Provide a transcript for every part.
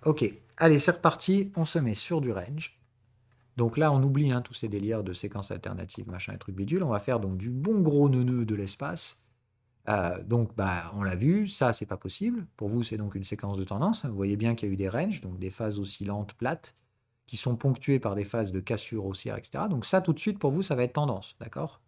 Ok, allez, c'est reparti. On se met sur du range. Donc là, on oublie tous ces délires de séquences alternatives, machin et trucs bidule. On va faire donc du bon gros neuneu de l'espace. Donc, bah, on l'a vu, ça, c'est pas possible. Pour vous, c'est donc une séquence de tendance. Vous voyez bien qu'il y a eu des ranges, donc des phases oscillantes plates, qui sont ponctuées par des phases de cassure haussière, etc. Donc ça, tout de suite, pour vous, ça va être tendance, d'accord?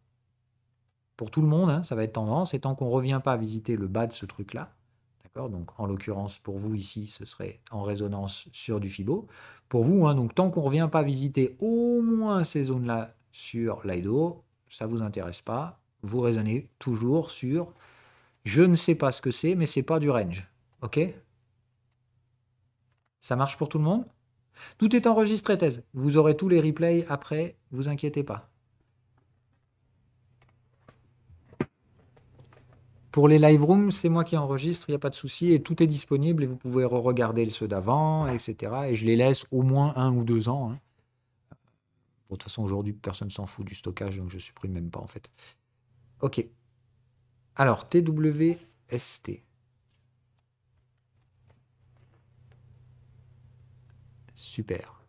Pour tout le monde, ça va être tendance. Et tant qu'on ne revient pas à visiter le bas de ce truc-là, d'accord? Donc, en l'occurrence, pour vous, ici, ce serait en résonance sur du Fibo. Pour vous, donc tant qu'on ne revient pas visiter au moins ces zones-là sur l'IDO, ça ne vous intéresse pas. Vous raisonnez toujours sur je ne sais pas ce que c'est, mais c'est pas du range. Ok? Ça marche pour tout le monde? Tout est enregistré, thèse. Vous aurez tous les replays après, vous inquiétez pas. Pour les live rooms, c'est moi qui enregistre, il n'y a pas de souci, et tout est disponible, et vous pouvez re-regarder ceux d'avant, etc. Et je les laisse au moins 1 ou 2 ans. Bon, de toute façon, aujourd'hui, personne ne s'en fout du stockage, donc je supprime même pas, en fait. Ok. Alors, TWST. Super.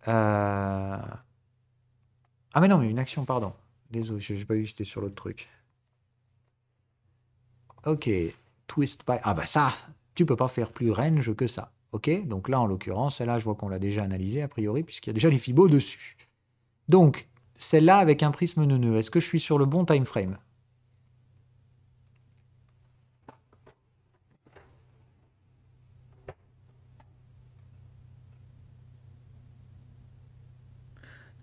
Ah, mais non, mais une action, pardon. Désolé, je n'ai pas vu que c'était sur l'autre truc. Ok. Twist by. Ah, bah ça, tu peux pas faire plus range que ça. Ok? Donc là, en l'occurrence, celle-là, je vois qu'on l'a déjà analysée, a priori, puisqu'il y a déjà les fibos dessus. Donc, celle-là avec un prisme neuneux, est-ce que je suis sur le bon time frame?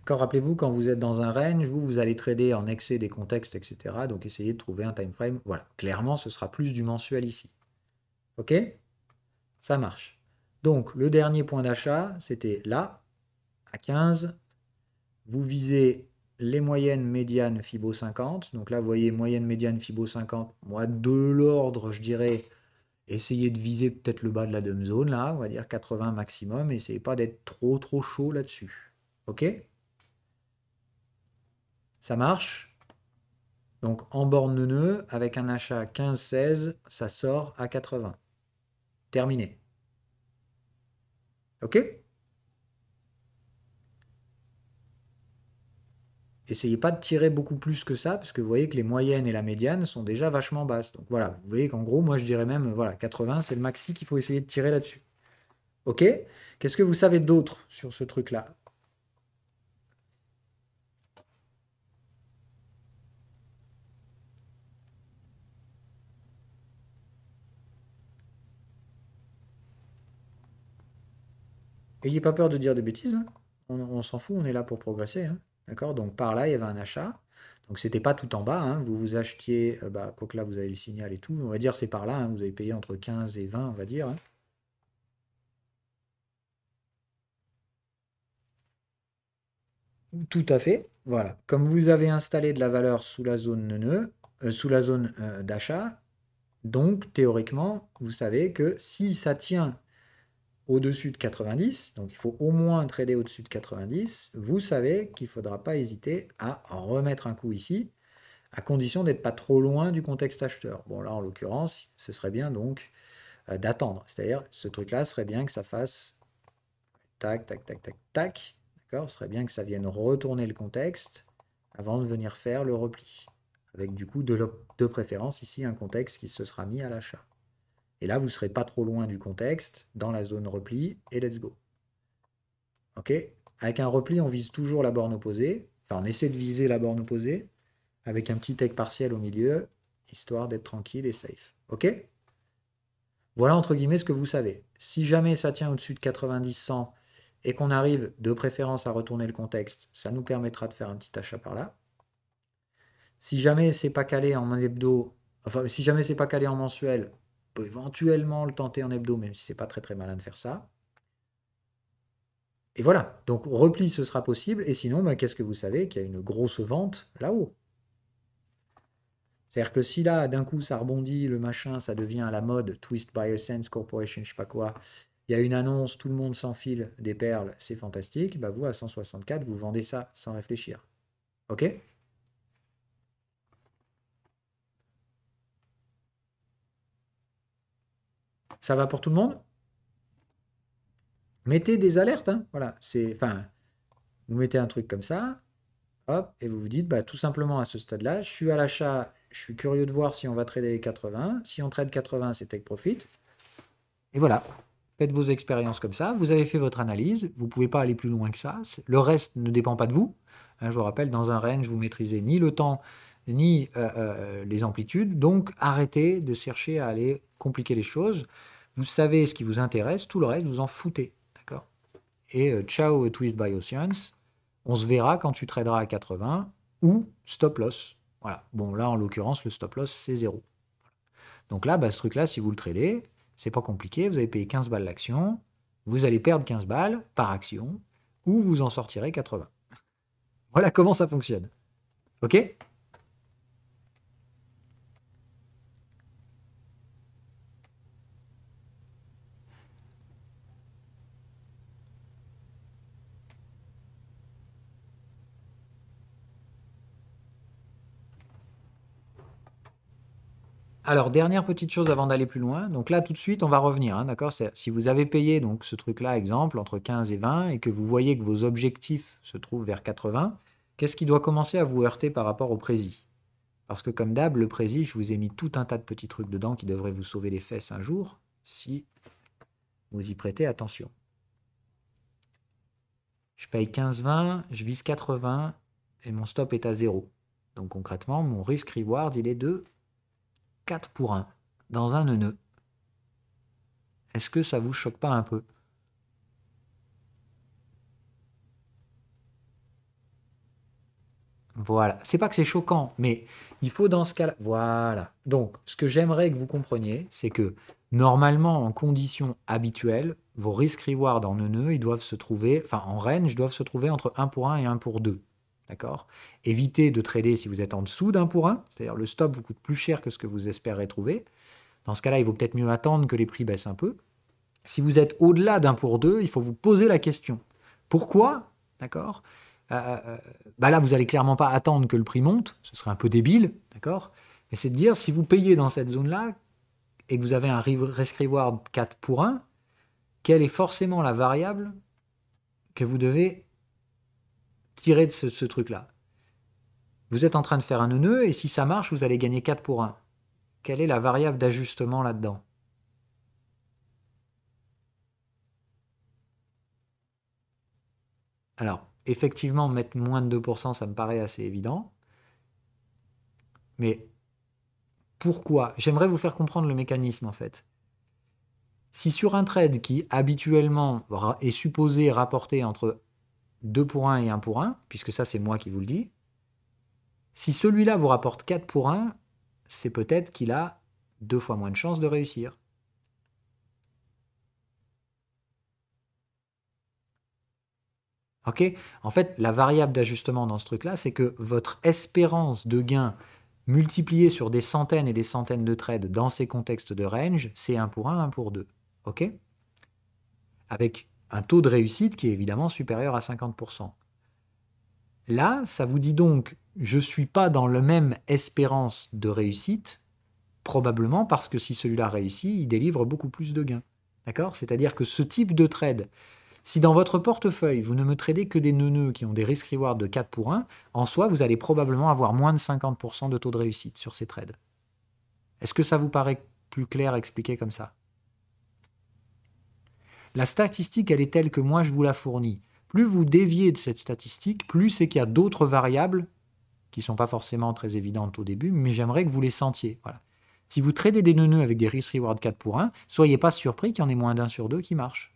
Quand rappelez-vous, quand vous êtes dans un range, vous allez trader en excès des contextes, etc. Donc, essayez de trouver un time frame. Voilà, clairement, ce sera plus du mensuel ici. Ok? Ça marche. Donc, le dernier point d'achat, c'était là, à 15. Vous visez les moyennes médianes Fibo 50. Donc là, vous voyez, moyenne médiane Fibo 50. Moi, de l'ordre, je dirais, essayez de viser peut-être le bas de la dumb zone, là, on va dire 80 maximum. Essayez pas d'être trop chaud là-dessus. Ok? Ça marche? Donc en borne neuneu, avec un achat 15-16, ça sort à 80. Terminé. Ok? Essayez pas de tirer beaucoup plus que ça, parce que vous voyez que les moyennes et la médiane sont déjà vachement basses. Donc voilà, vous voyez qu'en gros, moi je dirais même, voilà, 80, c'est le maxi qu'il faut essayer de tirer là-dessus. Ok? Qu'est-ce que vous savez d'autre sur ce truc-là? Ayez pas peur de dire des bêtises, hein. On s'en fout, on est là pour progresser, hein. D'accord? Donc par là, il y avait un achat. Donc c'était pas tout en bas, hein. Vous vous achetiez, quoique là vous avez le signal et tout. On va dire c'est par là, hein. Vous avez payé entre 15 et 20, on va dire, hein. Tout à fait. Voilà. Comme vous avez installé de la valeur sous la zone neuneu, sous la zone d'achat, donc théoriquement, vous savez que si ça tient au-dessus de 90, donc il faut au moins trader au-dessus de 90, vous savez qu'il ne faudra pas hésiter à en remettre un coup ici, à condition d'être pas trop loin du contexte acheteur. Bon là, en l'occurrence, ce serait bien donc d'attendre. C'est-à-dire, ce truc-là serait bien que ça fasse tac, tac, tac, tac, tac. D'accord? Ce serait bien que ça vienne retourner le contexte avant de venir faire le repli. Avec du coup, de préférence, ici, un contexte qui se sera mis à l'achat. Et là, vous ne serez pas trop loin du contexte, dans la zone repli, et let's go. Ok? Avec un repli, on vise toujours la borne opposée. Enfin, on essaie de viser la borne opposée, avec un petit take partiel au milieu, histoire d'être tranquille et safe. Ok? Voilà entre guillemets ce que vous savez. Si jamais ça tient au-dessus de 90-100 et qu'on arrive de préférence à retourner le contexte, ça nous permettra de faire un petit achat par là. Si jamais c'est pas calé en hebdo, enfin si jamais c'est pas calé en mensuel, on peut éventuellement le tenter en hebdo, même si c'est pas très malin de faire ça. Et voilà, donc repli ce sera possible, et sinon, qu'est-ce que vous savez? Qu'il y a une grosse vente là-haut. C'est-à-dire que si là, d'un coup, ça rebondit, le machin, ça devient à la mode, Twist by Sense Corporation, je sais pas quoi, il y a une annonce, tout le monde s'enfile des perles, c'est fantastique, bah vous, à 164, vous vendez ça sans réfléchir. Ok? Ça va pour tout le monde? Mettez des alertes, hein, voilà. Enfin, vous mettez un truc comme ça, hop, et vous vous dites, bah, tout simplement à ce stade-là, je suis à l'achat, je suis curieux de voir si on va trader les 80. Si on trade 80, c'est take profit. Et voilà, faites vos expériences comme ça. Vous avez fait votre analyse. Vous ne pouvez pas aller plus loin que ça. Le reste ne dépend pas de vous. Hein, je vous rappelle, dans un range, vous maîtrisez ni le temps, ni les amplitudes. Donc, arrêtez de chercher à aller compliquer les choses. Vous savez ce qui vous intéresse. Tout le reste, vous en foutez. D'accord? Et ciao, Twist by Oceans. On se verra quand tu traderas à 80 ou stop loss. Voilà. Bon, là, en l'occurrence, le stop loss, c'est 0. Donc là, bah, ce truc-là, si vous le tradez, c'est pas compliqué. Vous avez payé 15 balles l'action. Vous allez perdre 15 balles par action ou vous en sortirez 80. Voilà comment ça fonctionne. OK? Alors, dernière petite chose avant d'aller plus loin. Donc là, tout de suite, on va revenir. Hein, d'accord? Si vous avez payé donc, ce truc-là, exemple, entre 15 et 20, et que vous voyez que vos objectifs se trouvent vers 80, qu'est-ce qui doit commencer à vous heurter par rapport au prési? Parce que comme d'hab, le prési, je vous ai mis tout un tas de petits trucs dedans qui devraient vous sauver les fesses un jour, si vous y prêtez attention. Je paye 15,20, je vise 80, et mon stop est à 0. Donc concrètement, mon risk-reward, il est de 4 pour 1, dans un nœud. Est-ce que ça vous choque pas un peu? Voilà. C'est pas que c'est choquant, mais il faut dans ce cas-là. Voilà. Donc, ce que j'aimerais que vous compreniez, c'est que normalement, en conditions habituelles, vos risk-reward en nœud, ils doivent se trouver, enfin en range, doivent se trouver entre 1 pour 1 et 1 pour 2. D'accord? Évitez de trader si vous êtes en dessous d'1 pour 1, c'est-à-dire le stop vous coûte plus cher que ce que vous espérez trouver. Dans ce cas-là, il vaut peut-être mieux attendre que les prix baissent un peu. Si vous êtes au-delà d'1 pour 2, il faut vous poser la question. Pourquoi? D'accord? Bah là, vous allez clairement pas attendre que le prix monte, ce serait un peu débile, d'accord? Mais c'est de dire, si vous payez dans cette zone-là et que vous avez un risk-reward 4 pour 1, quelle est forcément la variable que vous devez tirer de ce truc-là? Vous êtes en train de faire un nœud et si ça marche, vous allez gagner 4 pour 1. Quelle est la variable d'ajustement là-dedans? Alors, effectivement, mettre moins de 2%, ça me paraît assez évident. Mais pourquoi? J'aimerais vous faire comprendre le mécanisme, en fait. Si sur un trade qui, habituellement, est supposé rapporter entre 2 pour 1 et 1 pour 1, puisque ça, c'est moi qui vous le dis, si celui-là vous rapporte 4 pour 1, c'est peut-être qu'il a 2 fois moins de chances de réussir. Ok? En fait, la variable d'ajustement dans ce truc-là, c'est que votre espérance de gain multipliée sur des centaines et des centaines de trades dans ces contextes de range, c'est 1 pour 1, 1 pour 2. Ok? Avec un taux de réussite qui est évidemment supérieur à 50%. Là, ça vous dit donc, je ne suis pas dans la même espérance de réussite, probablement parce que si celui-là réussit, il délivre beaucoup plus de gains. D'accord? C'est-à-dire que ce type de trade, si dans votre portefeuille, vous ne me tradez que des nœuds qui ont des risk-reward de 4 pour 1, en soi, vous allez probablement avoir moins de 50% de taux de réussite sur ces trades. Est-ce que ça vous paraît plus clair expliqué comme ça? La statistique, elle est telle que moi, je vous la fournis. Plus vous déviez de cette statistique, plus c'est qu'il y a d'autres variables qui ne sont pas forcément très évidentes au début, mais j'aimerais que vous les sentiez. Voilà. Si vous tradez des nœuds avec des risk-reward 4 pour 1, soyez pas surpris qu'il y en ait moins d'1 sur 2 qui marche.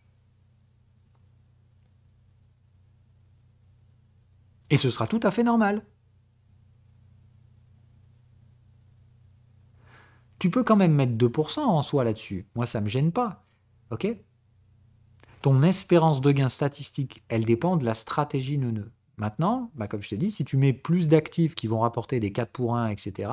Et ce sera tout à fait normal. Tu peux quand même mettre 2% en soi là-dessus. Moi, ça ne me gêne pas. Ok? Ton espérance de gain statistique, elle dépend de la stratégie nœud. Maintenant, bah comme je t'ai dit, si tu mets plus d'actifs qui vont rapporter des 4 pour 1, etc.,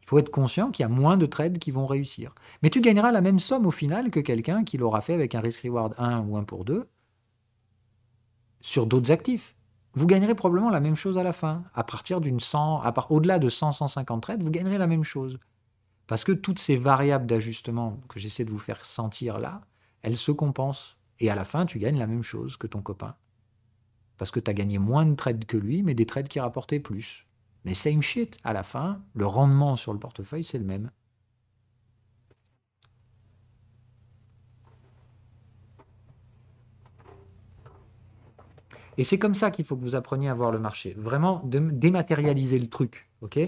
il faut être conscient qu'il y a moins de trades qui vont réussir. Mais tu gagneras la même somme au final que quelqu'un qui l'aura fait avec un risk-reward 1 ou 1 pour 2 sur d'autres actifs. Vous gagnerez probablement la même chose à la fin. À partir d'une 100, au-delà de 100-150 trades, vous gagnerez la même chose. Parce que toutes ces variables d'ajustement que j'essaie de vous faire sentir là, elles se compensent. Et à la fin, tu gagnes la même chose que ton copain. Parce que tu as gagné moins de trades que lui, mais des trades qui rapportaient plus. Mais same shit, à la fin, le rendement sur le portefeuille, c'est le même. Et c'est comme ça qu'il faut que vous appreniez à voir le marché. Vraiment, dématérialiser le truc. Ok ?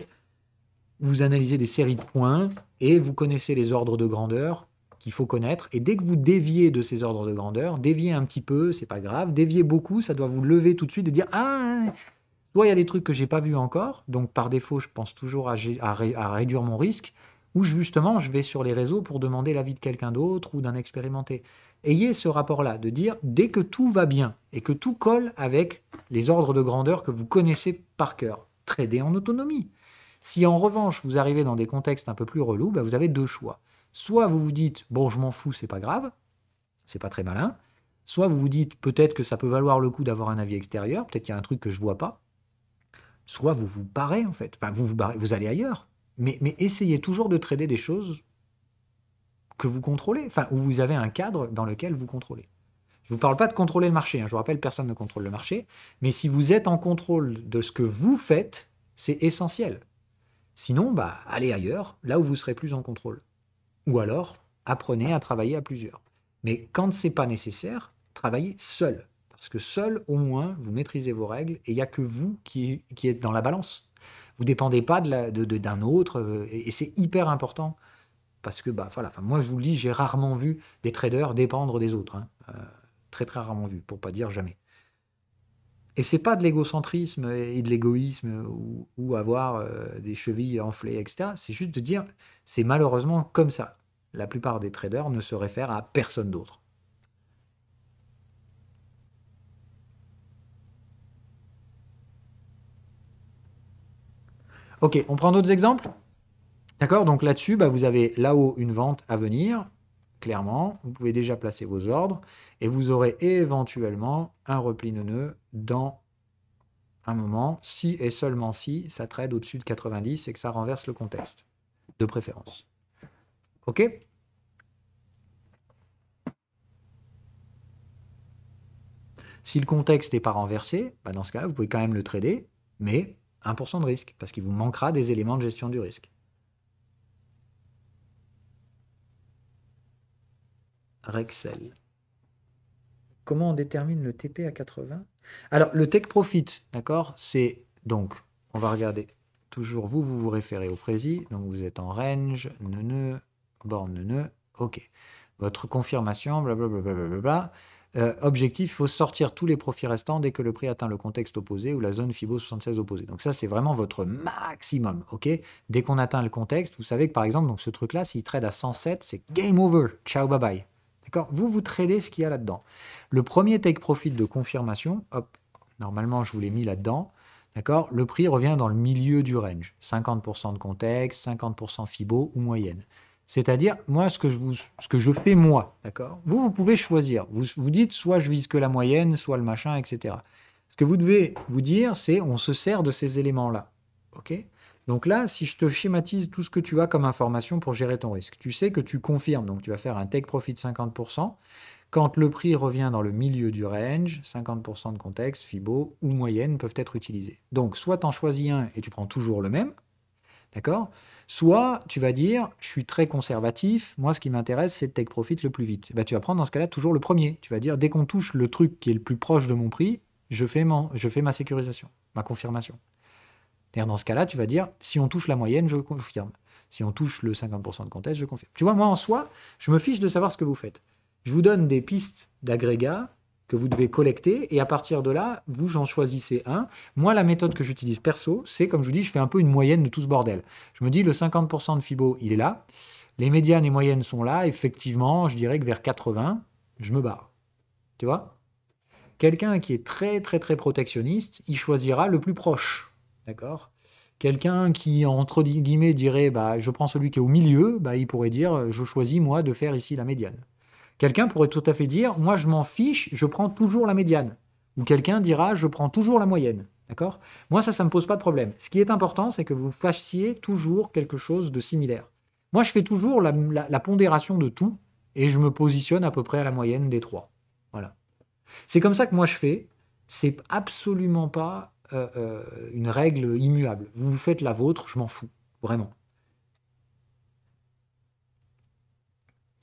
Vous analysez des séries de points et vous connaissez les ordres de grandeur qu'il faut connaître. Et dès que vous déviez de ces ordres de grandeur, déviez un petit peu, c'est pas grave. Déviez beaucoup, ça doit vous lever tout de suite et dire ah, soit il y a des trucs que j'ai pas vus encore, donc par défaut, je pense toujours à réduire mon risque, ou justement, je vais sur les réseaux pour demander l'avis de quelqu'un d'autre ou d'un expérimenté. Ayez ce rapport-là, de dire dès que tout va bien et que tout colle avec les ordres de grandeur que vous connaissez par cœur, tradez en autonomie. Si en revanche vous arrivez dans des contextes un peu plus relous, bah, vous avez deux choix. Soit vous vous dites bon, je m'en fous, c'est pas grave, c'est pas très malin. Soit vous vous dites peut-être que ça peut valoir le coup d'avoir un avis extérieur, peut-être qu'il y a un truc que je vois pas. Soit vous vous barrez en fait, enfin vous barrez, vous allez ailleurs. Mais essayez toujours de trader des choses que vous contrôlez, enfin où vous avez un cadre dans lequel vous contrôlez. Je ne vous parle pas de contrôler le marché, hein. Je vous rappelle, personne ne contrôle le marché, mais si vous êtes en contrôle de ce que vous faites, c'est essentiel. Sinon, bah, allez ailleurs, là où vous serez plus en contrôle. Ou alors, apprenez à travailler à plusieurs. Mais quand ce n'est pas nécessaire, travaillez seul. Parce que seul, au moins, vous maîtrisez vos règles et il n'y a que vous qui êtes dans la balance. Vous ne dépendez pas d'un autre et c'est hyper important. Parce que, bah, voilà, moi, je vous le dis, j'ai rarement vu des traders dépendre des autres. Hein. Très, très rarement vu, pour ne pas dire jamais. Et c'est pas de l'égocentrisme et de l'égoïsme ou avoir des chevilles enflées, etc. C'est juste de dire, c'est malheureusement comme ça. La plupart des traders ne se réfèrent à personne d'autre. Ok, on prend d'autres exemples. D'accord, donc là-dessus, bah, vous avez là-haut une vente à venir, clairement. Vous pouvez déjà placer vos ordres et vous aurez éventuellement un repli neuneux dans un moment, si et seulement si ça trade au-dessus de 90 et que ça renverse le contexte, de préférence. Ok ? Si le contexte n'est pas renversé, bah dans ce cas-là, vous pouvez quand même le trader, mais 1% de risque, parce qu'il vous manquera des éléments de gestion du risque. Rexel. Comment on détermine le TP à 80 ? Alors, le take profit, d'accord, c'est donc, on va regarder, toujours vous référez au précis, donc vous êtes en range, neuneu, borne neuneu, ok. Votre confirmation, blablabla. Objectif, il faut sortir tous les profits restants dès que le prix atteint le contexte opposé ou la zone Fibo 76 opposée. Donc ça, c'est vraiment votre maximum, ok ? Dès qu'on atteint le contexte, vous savez que par exemple, donc ce truc-là, s'il trade à 107, c'est game over, ciao, bye bye. D'accord ? Vous tradez ce qu'il y a là-dedans. Le premier take profit de confirmation, hop, normalement je vous l'ai mis là-dedans, d'accord ? Le prix revient dans le milieu du range, 50% de contexte, 50% Fibo ou moyenne. C'est-à-dire, moi, ce que je fais, moi, d'accord ? Vous pouvez choisir. Vous dites, soit je vise que la moyenne, soit le machin, etc. Ce que vous devez vous dire, c'est on se sert de ces éléments-là. Ok ? Donc là, si je te schématise tout ce que tu as comme information pour gérer ton risque, tu sais que tu confirmes, donc tu vas faire un take profit de 50%. Quand le prix revient dans le milieu du range, 50% de contexte, Fibo ou moyenne peuvent être utilisés. Donc, soit tu en choisis un et tu prends toujours le même, d'accord ? Soit tu vas dire, je suis très conservatif, moi ce qui m'intéresse c'est de take profit le plus vite. Tu vas prendre dans ce cas-là toujours le premier. Tu vas dire, dès qu'on touche le truc qui est le plus proche de mon prix, je fais ma sécurisation, ma confirmation. Et dans ce cas-là, tu vas dire, si on touche la moyenne, je confirme. Si on touche le 50% de contexte, je confirme. Tu vois, moi en soi, je me fiche de savoir ce que vous faites. Je vous donne des pistes d'agrégats que vous devez collecter et à partir de là, vous j'en choisissez un. Moi, la méthode que j'utilise perso, c'est comme je vous dis, je fais un peu une moyenne de tout ce bordel. Je me dis, le 50% de Fibo, il est là. Les médianes et moyennes sont là. Effectivement, je dirais que vers 80, je me barre. Tu vois ? Quelqu'un qui est très, très, très protectionniste, il choisira le plus proche. D'accord ? Quelqu'un qui, entre guillemets, dirait bah, je prends celui qui est au milieu, bah, il pourrait dire je choisis, moi, de faire ici la médiane. Quelqu'un pourrait tout à fait dire moi, je m'en fiche, je prends toujours la médiane. Ou quelqu'un dira je prends toujours la moyenne. D'accord ? Moi, ça ne me pose pas de problème. Ce qui est important, c'est que vous fassiez toujours quelque chose de similaire. Moi, je fais toujours la pondération de tout et je me positionne à peu près à la moyenne des trois. Voilà. C'est comme ça que moi je fais. C'est absolument pas une règle immuable. Vous faites la vôtre, je m'en fous. Vraiment.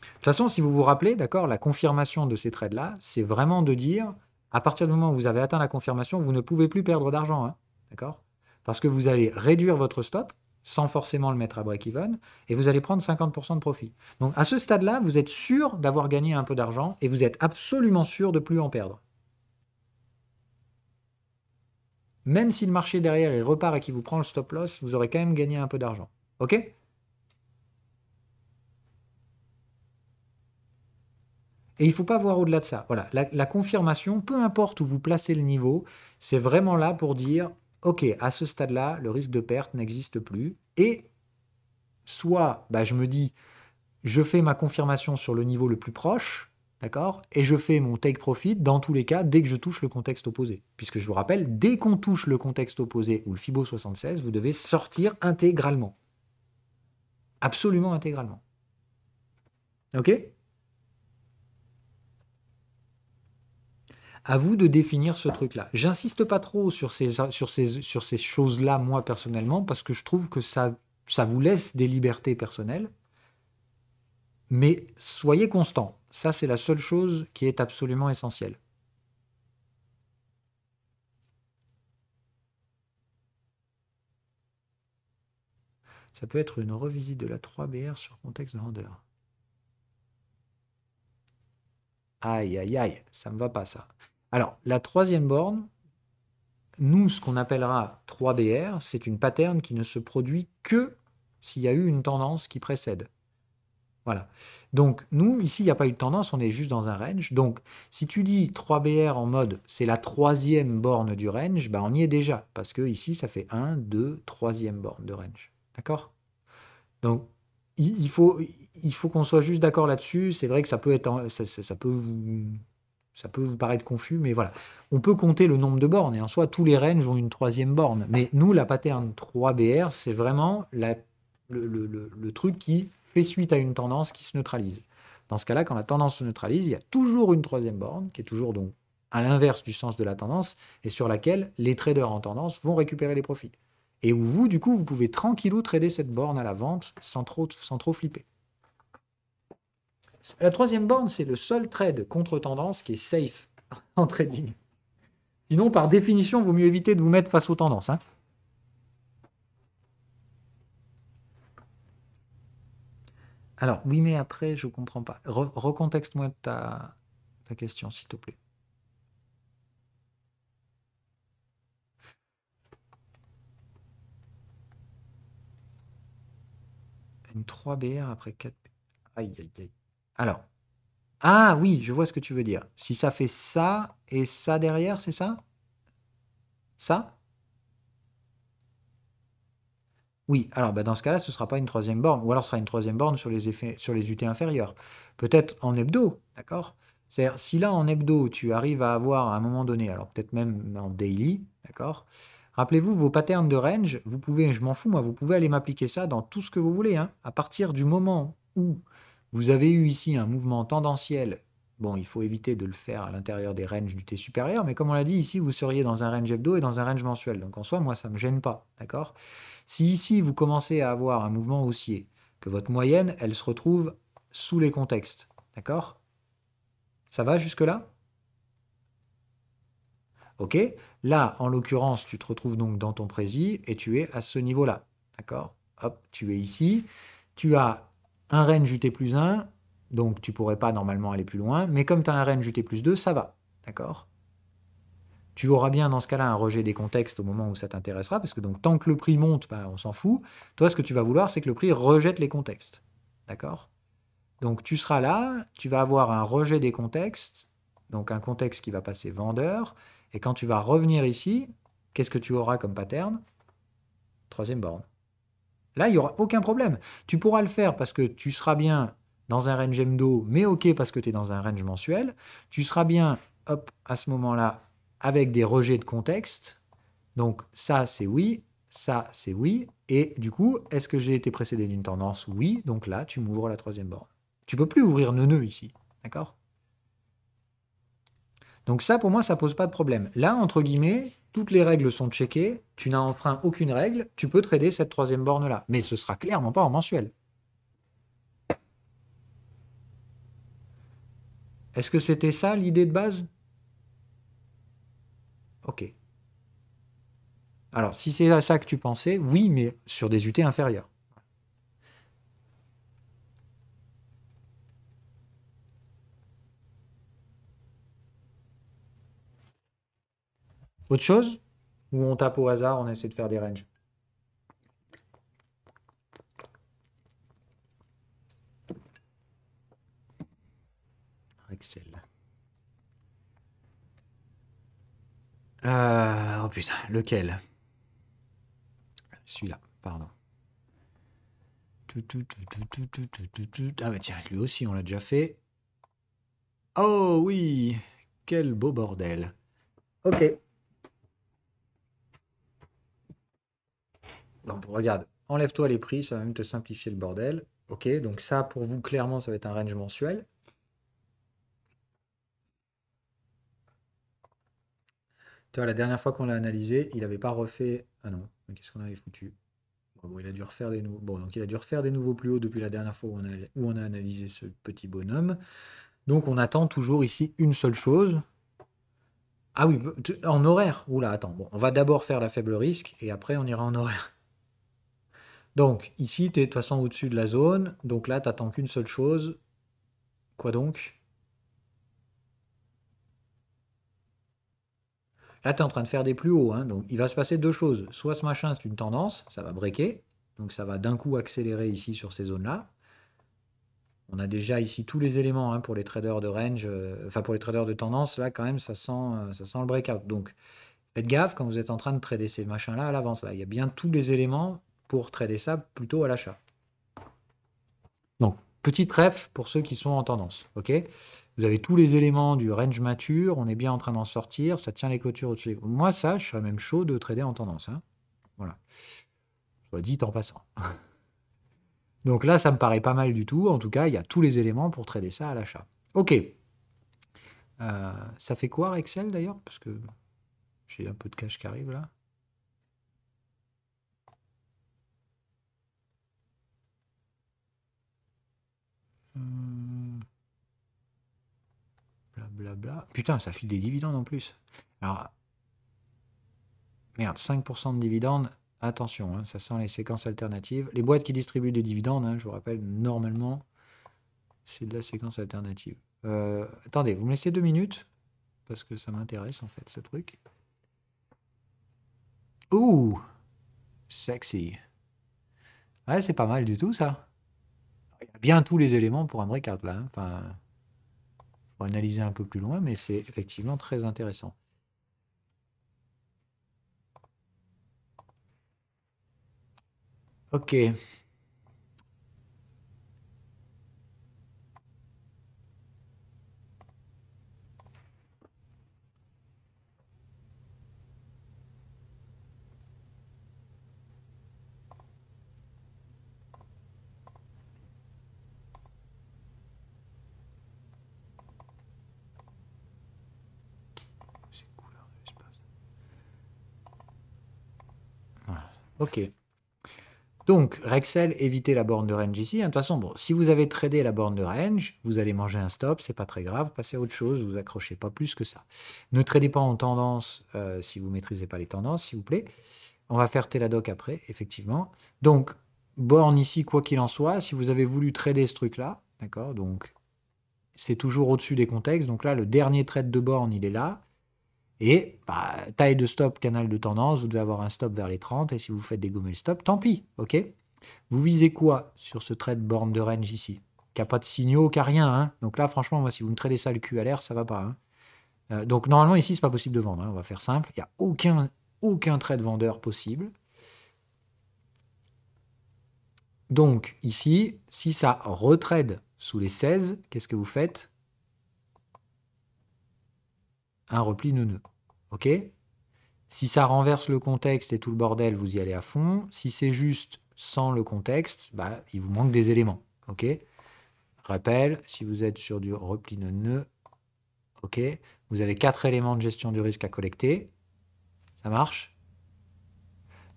De toute façon, si vous vous rappelez, d'accord, la confirmation de ces trades-là, c'est vraiment de dire, à partir du moment où vous avez atteint la confirmation, vous ne pouvez plus perdre d'argent, hein, d'accord? Parce que vous allez réduire votre stop sans forcément le mettre à break-even, et vous allez prendre 50% de profit. Donc à ce stade-là, vous êtes sûr d'avoir gagné un peu d'argent, et vous êtes absolument sûr de ne plus en perdre. Même si le marché derrière il repart et qu'il vous prend le stop loss, vous aurez quand même gagné un peu d'argent. Ok? Et il ne faut pas voir au-delà de ça. Voilà, la confirmation, peu importe où vous placez le niveau, c'est vraiment là pour dire, OK, à ce stade-là, le risque de perte n'existe plus. Et soit bah, je me dis, je fais ma confirmation sur le niveau le plus proche, d'accord? Et je fais mon take profit dans tous les cas dès que je touche le contexte opposé. Puisque je vous rappelle, dès qu'on touche le contexte opposé ou le Fibo 76, vous devez sortir intégralement. Absolument intégralement. OK? À vous de définir ce truc-là. J'insiste pas trop sur ces choses-là, moi, personnellement, parce que je trouve que ça vous laisse des libertés personnelles. Mais soyez constant. Ça, c'est la seule chose qui est absolument essentielle. Ça peut être une revisite de la 3BR sur contexte vendeur. Aïe, aïe, aïe, ça me va pas, ça. Alors, la troisième borne, nous, ce qu'on appellera 3BR, c'est une pattern qui ne se produit que s'il y a eu une tendance qui précède. Voilà. Donc, nous, ici, il n'y a pas eu de tendance, on est juste dans un range. Donc, si tu dis 3BR en mode c'est la troisième borne du range, bah, on y est déjà. Parce que ici, ça fait 1, 2, troisième borne de range. D'accord? Donc, il faut, il faut qu'on soit juste d'accord là-dessus. C'est vrai que ça peut être, ça peut vous paraître confus, mais voilà. On peut compter le nombre de bornes, et en soi, tous les ranges ont une troisième borne. Mais nous, la pattern 3BR, c'est vraiment le truc qui fait suite à une tendance qui se neutralise. Dans ce cas-là, quand la tendance se neutralise, il y a toujours une troisième borne, qui est toujours donc à l'inverse du sens de la tendance, et sur laquelle les traders en tendance vont récupérer les profits. Et où vous, du coup, vous pouvez tranquillou trader cette borne à la vente sans trop flipper. La troisième borne, c'est le seul trade contre tendance qui est safe en trading. Sinon, par définition, il vaut mieux éviter de vous mettre face aux tendances, hein. Alors, oui, mais après, je ne comprends pas. Recontexte-moi ta question, s'il te plaît. Une 3BR après 4. Aïe, aïe, aïe. Alors, ah oui, je vois ce que tu veux dire. Si ça fait ça et ça derrière, c'est ça? Ça? Oui, alors bah, dans ce cas-là, ce ne sera pas une troisième borne, ou alors ce sera une troisième borne sur les effets, sur les UT inférieurs. Peut-être en hebdo, d'accord? C'est-à-dire, si là en hebdo, tu arrives à avoir à un moment donné, alors peut-être même en daily, d'accord? Rappelez-vous, vos patterns de range, vous pouvez, je m'en fous, moi, vous pouvez aller m'appliquer ça dans tout ce que vous voulez, hein. À partir du moment où vous avez eu ici un mouvement tendanciel, bon, il faut éviter de le faire à l'intérieur des ranges d'UT supérieurs, mais comme on l'a dit, ici, vous seriez dans un range hebdo et dans un range mensuel. Donc en soi, moi, ça ne me gêne pas, d'accord? Si ici, vous commencez à avoir un mouvement haussier, que votre moyenne, elle se retrouve sous les contextes, d'accord? Ça va jusque-là? Ok? Là, en l'occurrence, tu te retrouves donc dans ton prési et tu es à ce niveau-là, d'accord? Hop, tu es ici. Tu as un range UT plus 1, donc tu pourrais pas normalement aller plus loin, mais comme tu as un range UT plus 2, ça va, d'accord? Tu auras bien dans ce cas-là un rejet des contextes au moment où ça t'intéressera, parce que donc tant que le prix monte, bah, on s'en fout. Toi, ce que tu vas vouloir, c'est que le prix rejette les contextes. D'accord? Donc tu seras là, tu vas avoir un rejet des contextes, donc un contexte qui va passer vendeur, et quand tu vas revenir ici, qu'est-ce que tu auras comme pattern? Troisième borne. Là, il n'y aura aucun problème. Tu pourras le faire parce que tu seras bien dans un range MDO, mais OK parce que tu es dans un range mensuel. Tu seras bien, hop, à ce moment-là, avec des rejets de contexte. Donc ça, c'est oui. Ça, c'est oui. Et du coup, est-ce que j'ai été précédé d'une tendance? Oui. Donc là, tu m'ouvres la troisième borne. Tu peux plus ouvrir nœud ici. D'accord? Donc ça, pour moi, ça pose pas de problème. Là, entre guillemets, toutes les règles sont checkées, tu n'as enfreint aucune règle, tu peux trader cette troisième borne-là. Mais ce sera clairement pas en mensuel. Est-ce que c'était ça l'idée de base? Ok. Alors, si c'est à ça que tu pensais, oui, mais sur des UT inférieures. Autre chose? Ou on tape au hasard, on essaie de faire des ranges? Excel. Oh putain, lequel? Celui-là, pardon. Ah bah tiens, lui aussi, on l'a déjà fait. Oh oui, quel beau bordel. Ok. Donc regarde, enlève-toi les prix, ça va même te simplifier le bordel. Ok, donc ça pour vous, clairement, ça va être un range mensuel. Tu vois, la dernière fois qu'on l'a analysé, il n'avait pas refait. Ah non, mais qu'est-ce qu'on avait foutu? Bon, il a dû refaire des nouveaux. Bon, donc il a dû refaire des nouveaux plus hauts depuis la dernière fois où on a analysé ce petit bonhomme. Donc on attend toujours ici une seule chose. Ah oui, en horaire. Oula, attends. Bon, on va d'abord faire la faible risque et après on ira en horaire. Donc ici, tu es de toute façon au-dessus de la zone. Donc là, tu n'attends qu'une seule chose. Quoi donc? Là, tu es en train de faire des plus hauts, hein. Donc il va se passer deux choses. Soit ce machin, c'est une tendance, ça va breaker. Donc ça va d'un coup accélérer ici sur ces zones-là. On a déjà ici tous les éléments, hein, pour les traders de range, enfin pour les traders de tendance, là quand même ça sent le breakout. Donc faites gaffe quand vous êtes en train de trader ces machins-là à la vente. Là. Il y a bien tous les éléments pour trader ça plutôt à l'achat. Donc, petite ref pour ceux qui sont en tendance. Ok, vous avez tous les éléments du range mature, on est bien en train d'en sortir, ça tient les clôtures au-dessus. Moi, ça, je serais même chaud de trader en tendance, hein. Voilà, soit dit en passant. Donc là, ça me paraît pas mal du tout. En tout cas, il y a tous les éléments pour trader ça à l'achat. Ok. Ça fait quoi Excel d'ailleurs? Parce que j'ai un peu de cash qui arrive là. Blablabla. Putain, ça file des dividendes en plus. Alors, merde, 5% de dividendes. Attention, hein, ça sent les séquences alternatives. Les boîtes qui distribuent des dividendes, hein, je vous rappelle, normalement, c'est de la séquence alternative. Attendez, vous me laissez 2 minutes? Parce que ça m'intéresse en fait, ce truc. Ouh, sexy. Ouais, c'est pas mal du tout ça. Il y a bien tous les éléments pour un breakout là, hein. Enfin, faut analyser un peu plus loin, mais c'est effectivement très intéressant. Ok. C'est couleur de l'espace. Voilà. Ok. Donc, Rexel, évitez la borne de range ici. De toute façon, bon, si vous avez tradé la borne de range, vous allez manger un stop, c'est pas très grave, passez à autre chose, vous accrochez pas plus que ça. Ne tradez pas en tendance si vous maîtrisez pas les tendances, s'il vous plaît. On va faire Teladoc après, effectivement. Donc, borne ici, quoi qu'il en soit, si vous avez voulu trader ce truc-là, d'accord, donc c'est toujours au-dessus des contextes. Donc là, le dernier trade de borne, il est là. Et bah, taille de stop, canal de tendance, vous devez avoir un stop vers les 30. Et si vous faites dégommer le stop, tant pis, ok. Vous visez quoi sur ce trade borne de range ici? Qui n'a pas de signaux, qui n'a rien, hein. Donc là, franchement, moi, si vous me tradez ça le cul à l'air, ça va pas, hein. Donc normalement, ici, c'est pas possible de vendre, hein. On va faire simple. Il n'y a aucun trade vendeur possible. Donc ici, si ça retrade sous les 16, qu'est-ce que vous faites? Un repli neuneux. Ok? Si ça renverse le contexte et tout le bordel, vous y allez à fond. Si c'est juste sans le contexte, bah, il vous manque des éléments. Ok? Rappel, si vous êtes sur du repli neuneux, ok, ok? Vous avez 4 éléments de gestion du risque à collecter. Ça marche?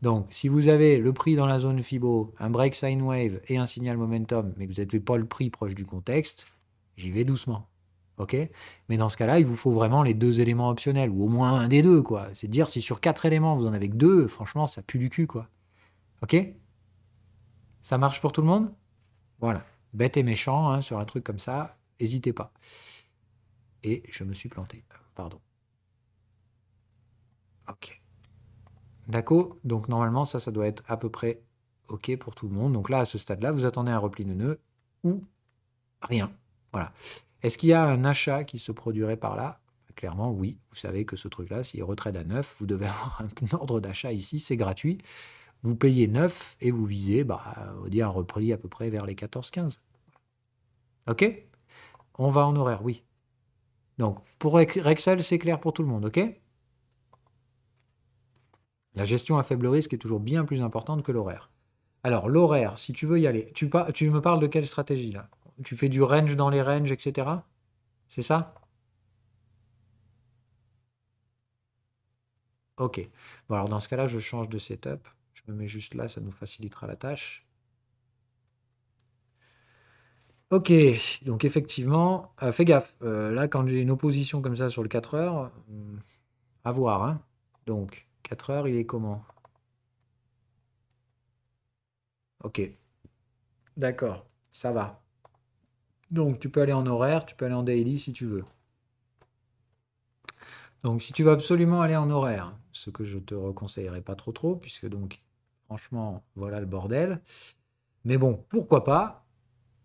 Donc, si vous avez le prix dans la zone FIBO, un break sine wave et un signal momentum, mais que vous n'avez pas le prix proche du contexte, j'y vais doucement. Ok? Mais dans ce cas-là, il vous faut vraiment les 2 éléments optionnels, ou au moins un des deux, quoi. C'est dire si sur 4 éléments, vous en avez que 2, franchement, ça pue du cul, quoi. Ok? Ça marche pour tout le monde? Voilà. Bête et méchant, hein, sur un truc comme ça, n'hésitez pas. Et je me suis planté. Pardon. Ok. D'accord? Donc normalement, ça doit être à peu près ok pour tout le monde. Donc là, à ce stade-là, vous attendez un repli neuneux ou rien. Voilà. Est-ce qu'il y a un achat qui se produirait par là? Clairement, oui. Vous savez que ce truc-là, s'il retraite à 9, vous devez avoir un ordre d'achat ici, c'est gratuit. Vous payez 9 et vous visez, on dit un repli à peu près vers les 14-15. Ok? On va en horaire, oui. Donc, pour Rexel, c'est clair pour tout le monde, ok? La gestion à faible risque est toujours bien plus importante que l'horaire. Alors, l'horaire, si tu veux y aller, tu me parles de quelle stratégie là? Tu fais du range dans les ranges, etc. C'est ça? Ok. Bon, alors dans ce cas-là, je change de setup. Je me mets juste là, ça nous facilitera la tâche. Ok, donc effectivement, fais gaffe. Là, quand j'ai une opposition comme ça sur le 4 heures, à voir, hein. Donc, 4 heures, il est comment? Ok, d'accord, ça va. Donc, tu peux aller en horaire, tu peux aller en daily si tu veux. Donc, si tu veux absolument aller en horaire, ce que je te reconseillerais pas trop, puisque donc, franchement, voilà le bordel. Mais bon, pourquoi pas?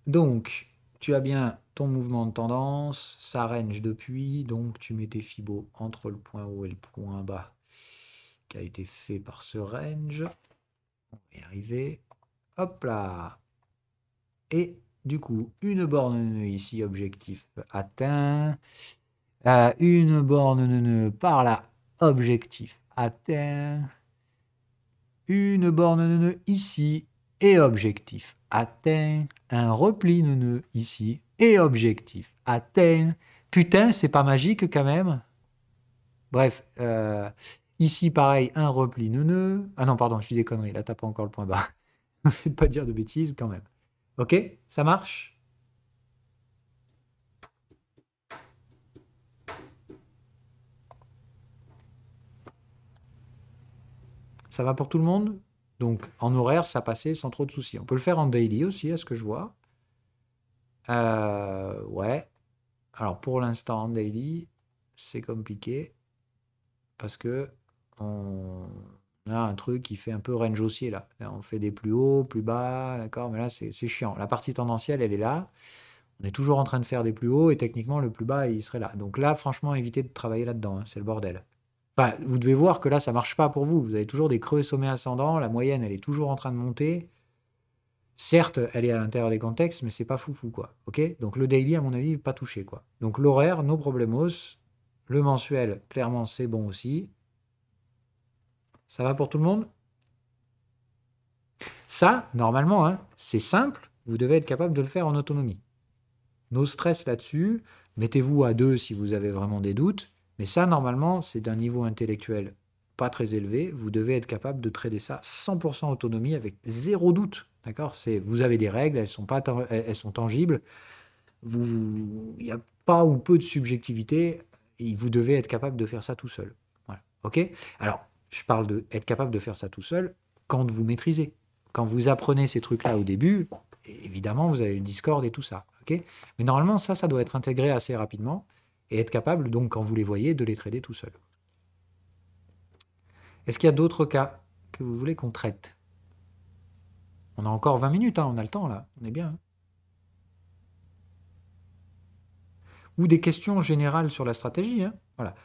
Donc, tu as bien ton mouvement de tendance, ça range depuis, donc tu mets tes fibos entre le point haut et le point bas qui a été fait par ce range. On va y arriver. Hop là. Et du coup, une borne ici, objectif atteint. Une borne par là, objectif atteint. Une borne ici et objectif atteint. Un repli ici et objectif atteint. Putain, c'est pas magique quand même. Bref, ici pareil, un repli neuneux. Ah non, pardon, je dis des conneries, là t'as pas encore le point bas. Ne faites pas dire de bêtises quand même. Ok, ça marche? Ça va pour tout le monde? Donc en horaire, ça passait sans trop de soucis. On peut le faire en daily aussi, à ce que je vois. Ouais. Alors pour l'instant, en daily, c'est compliqué parce que on a un truc qui fait un peu range haussier là. Là, on fait des plus hauts, plus bas, d'accord, mais là c'est chiant. La partie tendancielle, elle est là. On est toujours en train de faire des plus hauts et techniquement le plus bas il serait là. Donc là, franchement, évitez de travailler là-dedans, hein, c'est le bordel. Enfin, vous devez voir que là, ça marche pas pour vous. Vous avez toujours des creux sommets ascendants. La moyenne, elle est toujours en train de monter. Certes, elle est à l'intérieur des contextes, mais c'est pas foufou, quoi. Ok? Donc le daily, à mon avis, pas touché, quoi. Donc l'horaire, no problemos. Le mensuel, clairement, c'est bon aussi. Ça va pour tout le monde? Ça, normalement, hein, c'est simple. Vous devez être capable de le faire en autonomie. No stress là-dessus. Mettez-vous à 2 si vous avez vraiment des doutes. Mais ça, normalement, c'est d'un niveau intellectuel pas très élevé. Vous devez être capable de trader ça 100% autonomie avec zéro doute. D'accord? Vous avez des règles, elles sont tangibles. Il n'y a pas ou peu de subjectivité. Et vous devez être capable de faire ça tout seul. Voilà. OK? Alors, je parle d'être capable de faire ça tout seul quand vous maîtrisez. Quand vous apprenez ces trucs-là au début, évidemment, vous avez le Discord et tout ça. OK? Mais normalement, ça doit être intégré assez rapidement et être capable, donc, quand vous les voyez, de les trader tout seul. Est-ce qu'il y a d'autres cas que vous voulez qu'on traite? On a encore 20 minutes, hein, on a le temps là, on est bien. Hein. Ou des questions générales sur la stratégie. Hein. Voilà.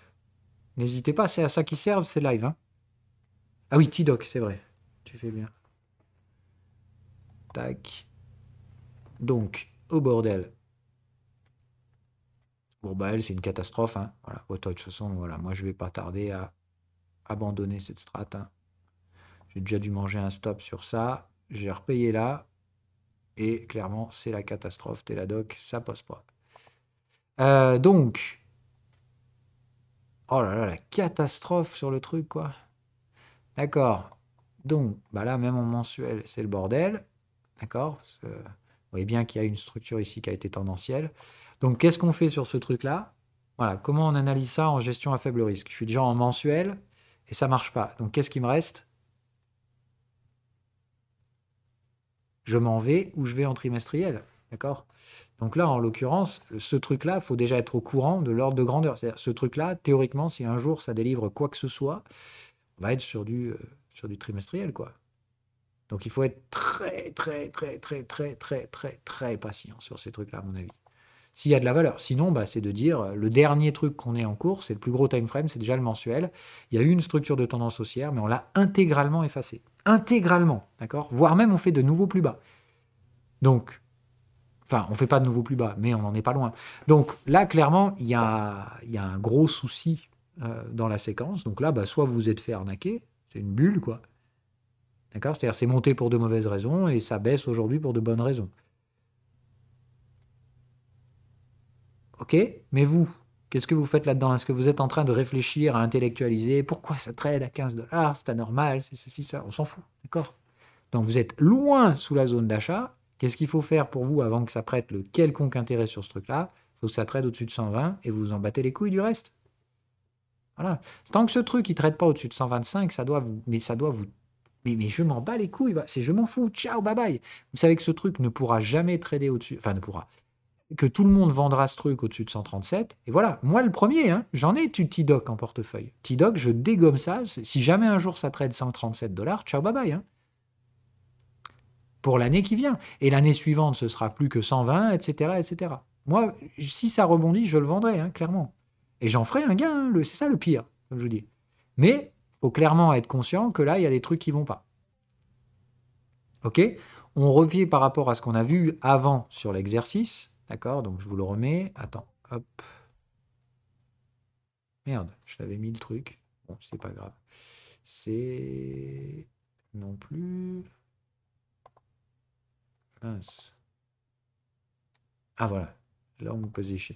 N'hésitez pas, c'est à ça qu'ils servent ces lives. Hein. Ah oui, T-Doc, c'est vrai. Tu fais bien. Tac. Donc, au bordel. Bon, bah, elle, c'est une catastrophe. Hein. Voilà. De toute façon, voilà, moi, je vais pas tarder à abandonner cette strat. Hein. J'ai déjà dû manger un stop sur ça. J'ai repayé là. Et clairement, c'est la catastrophe. Teladoc, ça passe pas. Donc, Oh là là, la catastrophe sur le truc, quoi. D'accord. Donc, bah là, même en mensuel, c'est le bordel. D'accord? Vous voyez bien qu'il y a une structure ici qui a été tendancielle. Donc, qu'est-ce qu'on fait sur ce truc-là? Voilà, comment on analyse ça en gestion à faible risque? Je suis déjà en mensuel et ça marche pas. Donc, qu'est-ce qui me reste? Je m'en vais ou je vais en trimestriel. D'accord? Donc là, en l'occurrence, ce truc-là, il faut déjà être au courant de l'ordre de grandeur. C'est-à-dire, ce truc-là, théoriquement, si un jour ça délivre quoi que ce soit, on va être sur du trimestriel, quoi. Donc il faut être très, très, très, très, très, très, très, très patient sur ces trucs-là, à mon avis. S'il y a de la valeur. Sinon, bah, c'est de dire, le dernier truc qu'on ait en cours, c'est le plus gros time frame, c'est déjà le mensuel. Il y a eu une structure de tendance haussière, mais on l'a intégralement effacée. Intégralement, d'accord? Voire même on fait de nouveaux plus bas. Donc, enfin, on ne fait pas de nouveaux plus bas, mais on n'en est pas loin. Donc là, clairement, il y a un gros souci dans la séquence. Donc là, bah, soit vous vous êtes fait arnaquer, c'est une bulle, quoi. D'accord? C'est-à-dire c'est monté pour de mauvaises raisons et ça baisse aujourd'hui pour de bonnes raisons. Ok? Mais vous, qu'est-ce que vous faites là-dedans? Est-ce que vous êtes en train de réfléchir, à intellectualiser pourquoi ça trade à 15 dollars? C'est anormal, c'est ceci, ça. On s'en fout. D'accord? Donc vous êtes loin sous la zone d'achat. Qu'est-ce qu'il faut faire pour vous avant que ça prête le quelconque intérêt sur ce truc-là? Il faut que ça trade au-dessus de 120 et vous vous en battez les couilles du reste. Voilà. Tant que ce truc ne trade pas au-dessus de 125, ça doit vous. Mais ça doit vous. Mais je m'en bats les couilles. C'est je m'en fous. Ciao, bye bye. Vous savez que ce truc ne pourra jamais trader au-dessus. Enfin, ne pourra. Que tout le monde vendra ce truc au-dessus de 137. Et voilà. Moi, le premier, hein, j'en ai du T-Doc en portefeuille. T-Doc, je dégomme ça. Si jamais un jour ça trade 137 dollars, ciao, bye bye. Hein. Pour l'année qui vient. Et l'année suivante, ce sera plus que 120, etc., etc. Moi, si ça rebondit, je le vendrai, hein, clairement. Et j'en ferai un gain, hein, c'est ça le pire, comme je vous dis. Mais il faut clairement être conscient que là, il y a des trucs qui vont pas. OK? On revient par rapport à ce qu'on a vu avant sur l'exercice. D'accord? Donc je vous le remets. Attends, hop. Merde, je l'avais mis le truc. Bon, c'est pas grave. C'est non plus. Mince. Ah voilà, long position.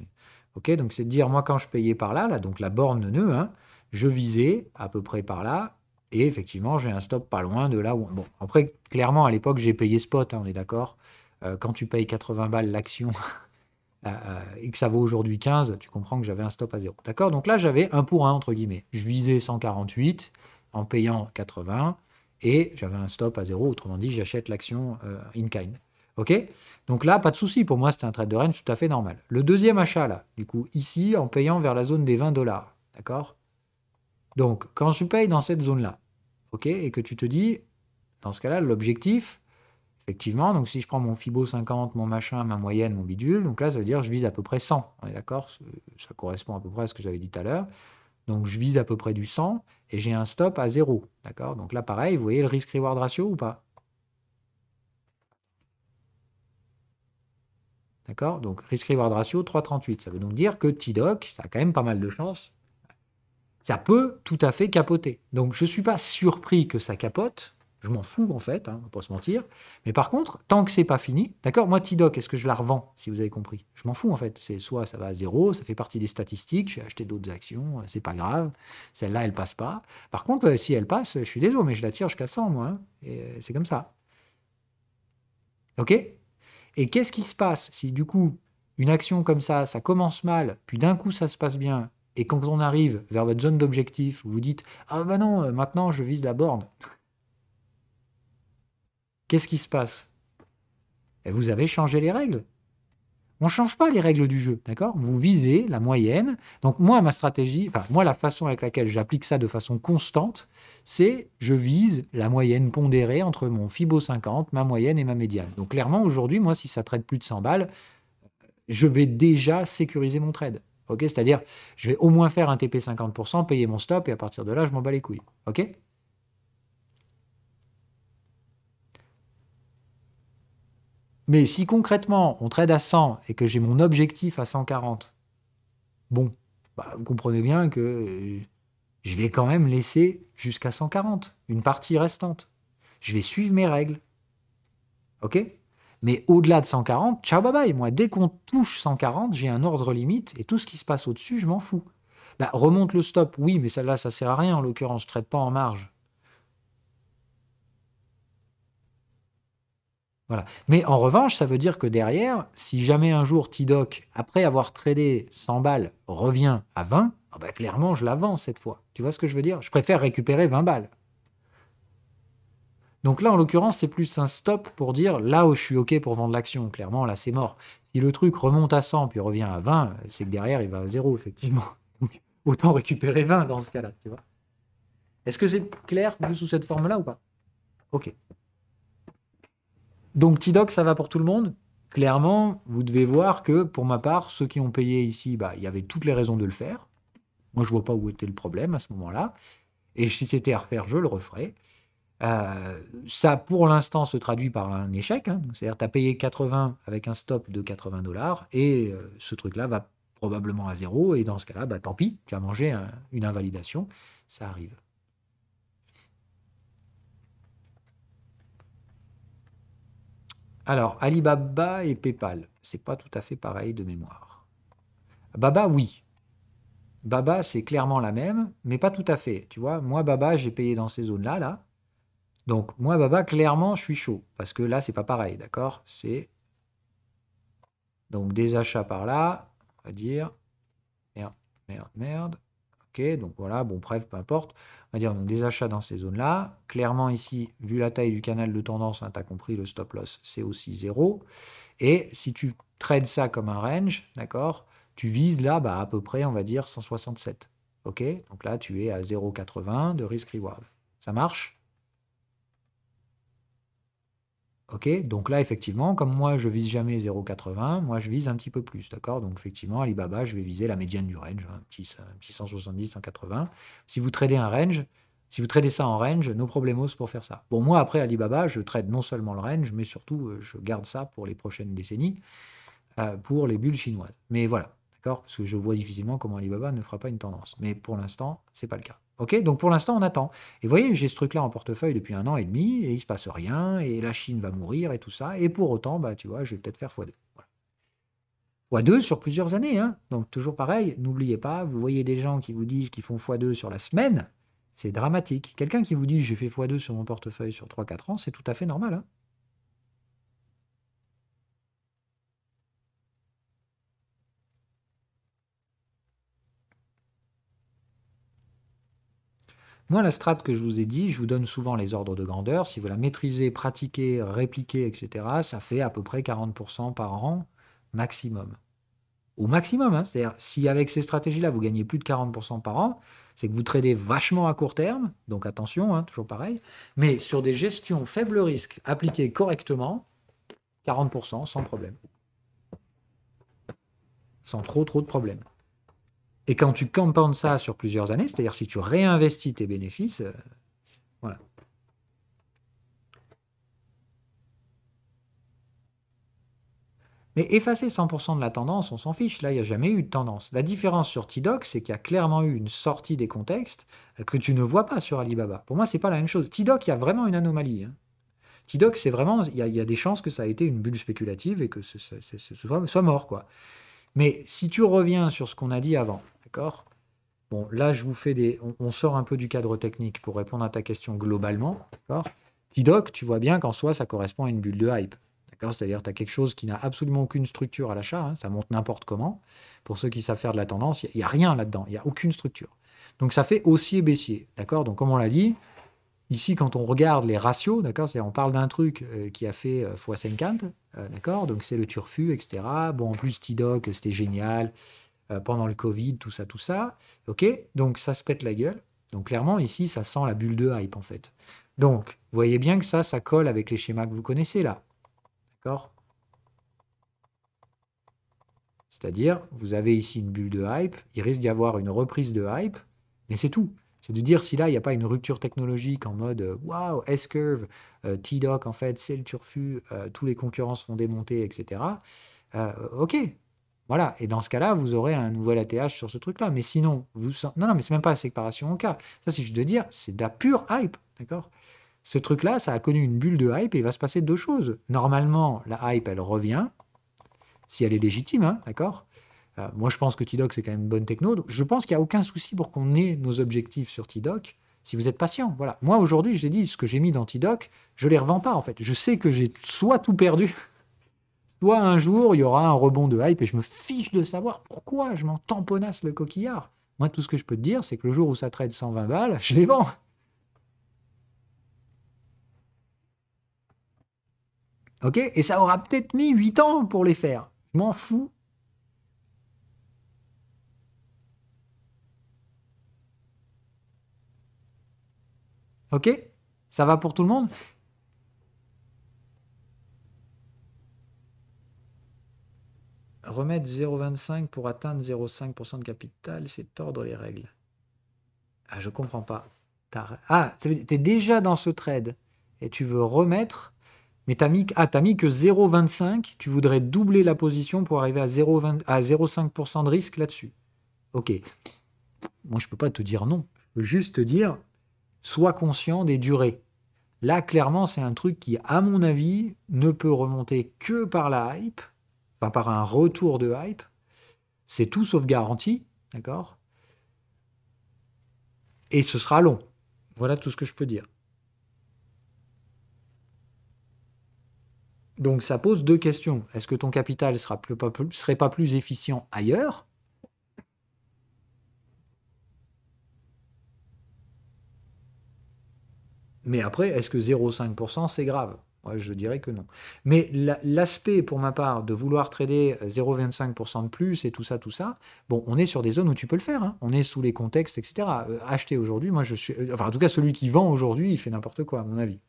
Ok, donc c'est de dire, moi quand je payais par là, donc la borne de nœud, hein, je visais à peu près par là, et effectivement j'ai un stop pas loin de là où... Bon, après, clairement, à l'époque, j'ai payé spot, hein, on est d'accord. Quand tu payes 80 balles l'action et que ça vaut aujourd'hui 15, tu comprends que j'avais un stop à zéro. D'accord? Donc là, j'avais un pour un, entre guillemets. Je visais 148 en payant 80, et j'avais un stop à zéro, autrement dit, j'achète l'action in kind. OK? Donc là, pas de souci. Pour moi, c'était un trade de range tout à fait normal. Le deuxième achat, là, du coup, ici, en payant vers la zone des 20 dollars. D'accord? Donc, quand je paye dans cette zone-là, OK, et que tu te dis, dans ce cas-là, l'objectif, effectivement, donc si je prends mon Fibo 50, mon machin, ma moyenne, mon bidule, donc là, ça veut dire que je vise à peu près 100. On est d'accord? Ça correspond à peu près à ce que j'avais dit tout à l'heure. Donc, je vise à peu près du 100 et j'ai un stop à 0. D'accord? Donc là, pareil, vous voyez le risk-reward ratio ou pas? D'accord? Donc, risk-reward ratio 3,38. Ça veut donc dire que T-Doc, ça a quand même pas mal de chances. Ça peut tout à fait capoter. Donc, je ne suis pas surpris que ça capote. Je m'en fous, en fait, hein, on va pas se mentir. Mais par contre, tant que c'est pas fini, d'accord, moi, T-Doc, est-ce que je la revends, si vous avez compris? Je m'en fous, en fait. C'est soit ça va à zéro, ça fait partie des statistiques, j'ai acheté d'autres actions, c'est pas grave. Celle-là, elle passe pas. Par contre, si elle passe, je suis désolé, mais je la tire jusqu'à 100, moi. Hein, et c'est comme ça. OK? Et qu'est-ce qui se passe si du coup, une action comme ça commence mal, puis d'un coup ça se passe bien, et quand on arrive vers votre zone d'objectif, vous vous dites ah bah non, maintenant je vise la borne. Qu'est-ce qui se passe? Et vous avez changé les règles. On ne change pas les règles du jeu, d'accord? Vous visez la moyenne. Donc moi, ma stratégie, enfin moi, la façon avec laquelle j'applique ça de façon constante, c'est je vise la moyenne pondérée entre mon Fibo 50, ma moyenne et ma médiane. Donc clairement, aujourd'hui, moi, si ça trade plus de 100 balles, je vais déjà sécuriser mon trade. Ok, c'est-à-dire, je vais au moins faire un TP 50%, payer mon stop, et à partir de là, je m'en bats les couilles. Ok? Mais si concrètement, on trade à 100 et que j'ai mon objectif à 140, bon, bah, vous comprenez bien que je vais quand même laisser jusqu'à 140, une partie restante. Je vais suivre mes règles. Ok? Mais au-delà de 140, ciao bye bye. Moi, dès qu'on touche 140, j'ai un ordre limite et tout ce qui se passe au-dessus, je m'en fous. Bah, remonte le stop, oui, mais celle-là, ça sert à rien en l'occurrence, je ne trade pas en marge. Voilà. Mais en revanche, ça veut dire que derrière, si jamais un jour T-Doc, après avoir tradé 100 balles, revient à 20, ah bah clairement, je la vends cette fois. Tu vois ce que je veux dire? Je préfère récupérer 20 balles. Donc là, en l'occurrence, c'est plus un stop pour dire là où je suis OK pour vendre l'action. Clairement, là, c'est mort. Si le truc remonte à 100 puis revient à 20, c'est que derrière, il va à 0, effectivement. Donc, autant récupérer 20 dans ce cas-là, tu vois. Est-ce que c'est clair vu sous cette forme-là ou pas? OK. Donc T-Doc, ça va pour tout le monde. Clairement, vous devez voir que pour ma part, ceux qui ont payé ici, bah, il y avait toutes les raisons de le faire. Moi, je vois pas où était le problème à ce moment-là. Et si c'était à refaire, je le referais. Ça, pour l'instant, se traduit par un échec, hein. C'est-à-dire tu as payé 80 avec un stop de 80 dollars et ce truc-là va probablement à zéro. Et dans ce cas-là, bah, tant pis, tu as mangé une invalidation. Ça arrive. Alors, Alibaba et PayPal, c'est pas tout à fait pareil de mémoire. Baba, oui. Baba, c'est clairement la même, mais pas tout à fait. Tu vois, moi, Baba, j'ai payé dans ces zones-là, là. Donc, moi, Baba, clairement, je suis chaud. Parce que là, c'est pas pareil, d'accord? C'est donc des achats par là, on va dire. Merde, merde, merde. Ok, donc voilà, bon, bref, peu importe. On va dire donc des achats dans ces zones-là. Clairement, ici, vu la taille du canal de tendance, hein, tu as compris, le stop loss, c'est aussi 0. Et si tu trades ça comme un range, d'accord, tu vises là, bah, à peu près, on va dire, 167. Ok, donc là, tu es à 0,80 de risk-reward. Ça marche? Ok, donc là, effectivement, comme moi, je vise jamais 0,80, moi, je vise un petit peu plus, d'accord? Donc, effectivement, Alibaba, je vais viser la médiane du range, hein, un petit 170, 180. Si vous tradez un range, si vous tradez ça en range, no problemos pour faire ça. Bon, moi, après Alibaba, je trade non seulement le range, mais surtout, je garde ça pour les prochaines décennies, pour les bulles chinoises. Mais voilà, d'accord? Parce que je vois difficilement comment Alibaba ne fera pas une tendance. Mais pour l'instant, c'est pas le cas. Ok, donc pour l'instant, on attend. Et vous voyez, j'ai ce truc-là en portefeuille depuis 1 an et demi, et il se passe rien, et la Chine va mourir, et tout ça. Et pour autant, bah, tu vois, je vais peut-être faire x2. Voilà. x2 sur plusieurs années, hein. Donc toujours pareil, n'oubliez pas, vous voyez des gens qui vous disent qu'ils font x2 sur la semaine, c'est dramatique. Quelqu'un qui vous dit j'ai fait x2 sur mon portefeuille sur 3-4 ans, c'est tout à fait normal, hein. Moi, la strate que je vous ai dit, je vous donne souvent les ordres de grandeur. Si vous la maîtrisez, pratiquez, répliquez, etc., ça fait à peu près 40% par an maximum. Au maximum, hein. C'est-à-dire, si avec ces stratégies-là, vous gagnez plus de 40% par an, c'est que vous tradez vachement à court terme, donc attention, hein, toujours pareil. Mais sur des gestions faible risque appliquées correctement, 40% sans problème. Sans trop de problèmes. Et quand tu compounds ça sur plusieurs années, c'est-à-dire si tu réinvestis tes bénéfices, voilà. Mais effacer 100% de la tendance, on s'en fiche. Là, il n'y a jamais eu de tendance. La différence sur T-Doc, c'est qu'il y a clairement eu une sortie des contextes que tu ne vois pas sur Alibaba. Pour moi, c'est pas la même chose. T-Doc, il y a vraiment une anomalie, hein. T-Doc, c'est vraiment, il y a des chances que ça a été une bulle spéculative et que ce soit mort, quoi. Mais si tu reviens sur ce qu'on a dit avant, d'accord? Bon, là, je vous fais on sort un peu du cadre technique pour répondre à ta question globalement, d'accord? T-Doc, tu vois bien qu'en soi, ça correspond à une bulle de hype. C'est-à-dire, tu as quelque chose qui n'a absolument aucune structure à l'achat, hein, ça monte n'importe comment. Pour ceux qui savent faire de la tendance, il n'y a rien là-dedans, il n'y a aucune structure. Donc ça fait haussier-baissier, d'accord? Donc comme on l'a dit, ici quand on regarde les ratios, d'accord, c'est on parle d'un truc qui a fait x50, d'accord? Donc c'est le turfu, etc. Bon, en plus T-Doc, c'était génial pendant le Covid, tout ça, ok? Donc ça se pète la gueule. Donc clairement, ici, ça sent la bulle de hype en fait. Donc, vous voyez bien que ça colle avec les schémas que vous connaissez là. D'accord? C'est-à-dire, vous avez ici une bulle de hype, il risque d'y avoir une reprise de hype, mais c'est tout. C'est de dire si là, il n'y a pas une rupture technologique en mode waouh, S-curve, T-Doc, en fait, c'est le turfu, tous les concurrents se font démonter, etc. Ok, voilà. Et dans ce cas-là, vous aurez un nouvel ATH sur ce truc-là. Mais sinon, non, mais c'est même pas la séparation en cas. Ça, c'est juste de dire, c'est de la pure hype, d'accord? Ce truc-là, ça a connu une bulle de hype et il va se passer deux choses. Normalement, la hype, elle revient, si elle est légitime, hein, d'accord? Moi, je pense que T-Doc, c'est quand même une bonne techno. Donc, je pense qu'il n'y a aucun souci pour qu'on ait nos objectifs sur T-Doc, si vous êtes patient. Voilà. Moi, aujourd'hui, j'ai dit, ce que j'ai mis dans T-Doc, je ne les revends pas, en fait. Je sais que j'ai soit tout perdu, soit un jour, il y aura un rebond de hype, et je me fiche de savoir pourquoi je m'en tamponnasse le coquillard. Moi, tout ce que je peux te dire, c'est que le jour où ça trade 120 balles, je les vends. OK? Et ça aura peut-être mis 8 ans pour les faire. Je m'en fous. OK? Ça va pour tout le monde? Remettre 0,25 pour atteindre 0,5% de capital, c'est tordre les règles. Ah, je comprends pas. Ah, tu es déjà dans ce trade et tu veux remettre, mais t'as mis que 0,25, tu voudrais doubler la position pour arriver à 0,5% de risque là-dessus. Ok. Moi, je peux pas te dire non. Je peux juste te dire, sois conscient des durées. Là, clairement, c'est un truc qui, à mon avis, ne peut remonter que par la hype, enfin par un retour de hype. C'est tout sauf garanti, d'accord? Et ce sera long. Voilà tout ce que je peux dire. Donc ça pose deux questions. Est-ce que ton capital serait pas plus efficient ailleurs? Mais après, est-ce que 0,5% c'est grave? Moi, je dirais que non. Mais l'aspect, pour ma part, de vouloir trader 0,25% de plus et tout ça, bon, on est sur des zones où tu peux le faire, hein. On est sous les contextes, etc. Acheter aujourd'hui, moi je suis. Enfin, en tout cas, celui qui vend aujourd'hui, il fait n'importe quoi, à mon avis.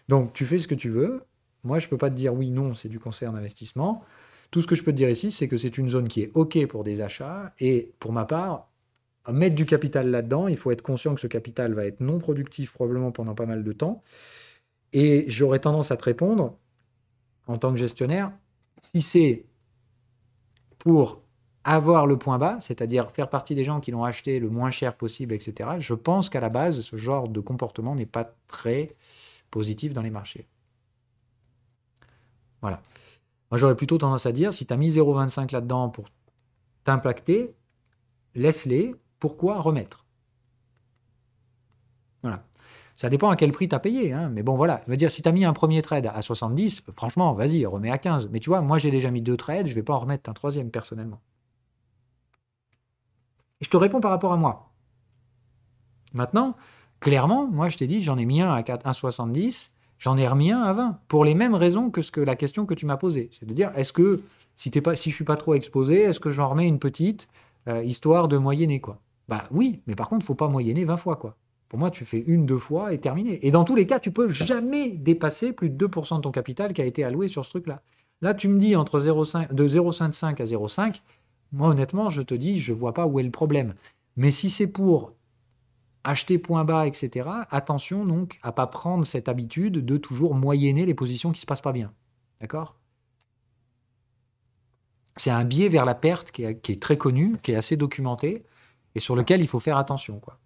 Donc, tu fais ce que tu veux. Moi, je ne peux pas te dire oui, non, c'est du conseil en investissement. Tout ce que je peux te dire ici, c'est que c'est une zone qui est OK pour des achats. Et pour ma part, mettre du capital là-dedans, il faut être conscient que ce capital va être non productif probablement pendant pas mal de temps. Et j'aurais tendance à te répondre, en tant que gestionnaire, si c'est pour avoir le point bas, c'est-à-dire faire partie des gens qui l'ont acheté le moins cher possible, etc., je pense qu'à la base, ce genre de comportement n'est pas très positif dans les marchés. Voilà. Moi, j'aurais plutôt tendance à dire, si tu as mis 0,25 là-dedans pour t'impacter, laisse-les. Pourquoi remettre? Voilà. Ça dépend à quel prix tu as payé, hein. Mais bon, voilà. Je veux dire, si tu as mis un premier trade à 70, franchement, vas-y, remets à 15. Mais tu vois, moi, j'ai déjà mis deux trades, je ne vais pas en remettre un troisième, personnellement. Et je te réponds par rapport à moi. Maintenant, clairement, moi, je t'ai dit, j'en ai mis un à 1,70, j'en ai remis un à 20, pour les mêmes raisons que la question que tu m'as posée. C'est-à-dire, est-ce que, si je ne suis pas trop exposé, est-ce que j'en remets une petite, histoire de moyenner, quoi? Bah oui, mais par contre, il ne faut pas moyenner 20 fois, quoi. Pour moi, tu fais une, deux fois et terminé. Et dans tous les cas, tu peux jamais dépasser plus de 2% de ton capital qui a été alloué sur ce truc-là. Là, tu me dis entre 0,5, de 0,55 à 0,5, moi, honnêtement, je te dis, je ne vois pas où est le problème. Mais si c'est pour acheter point bas, etc., attention donc à ne pas prendre cette habitude de toujours moyenner les positions qui ne se passent pas bien. D'accord? C'est un biais vers la perte qui est très connu, qui est assez documenté, et sur lequel il faut faire attention, quoi.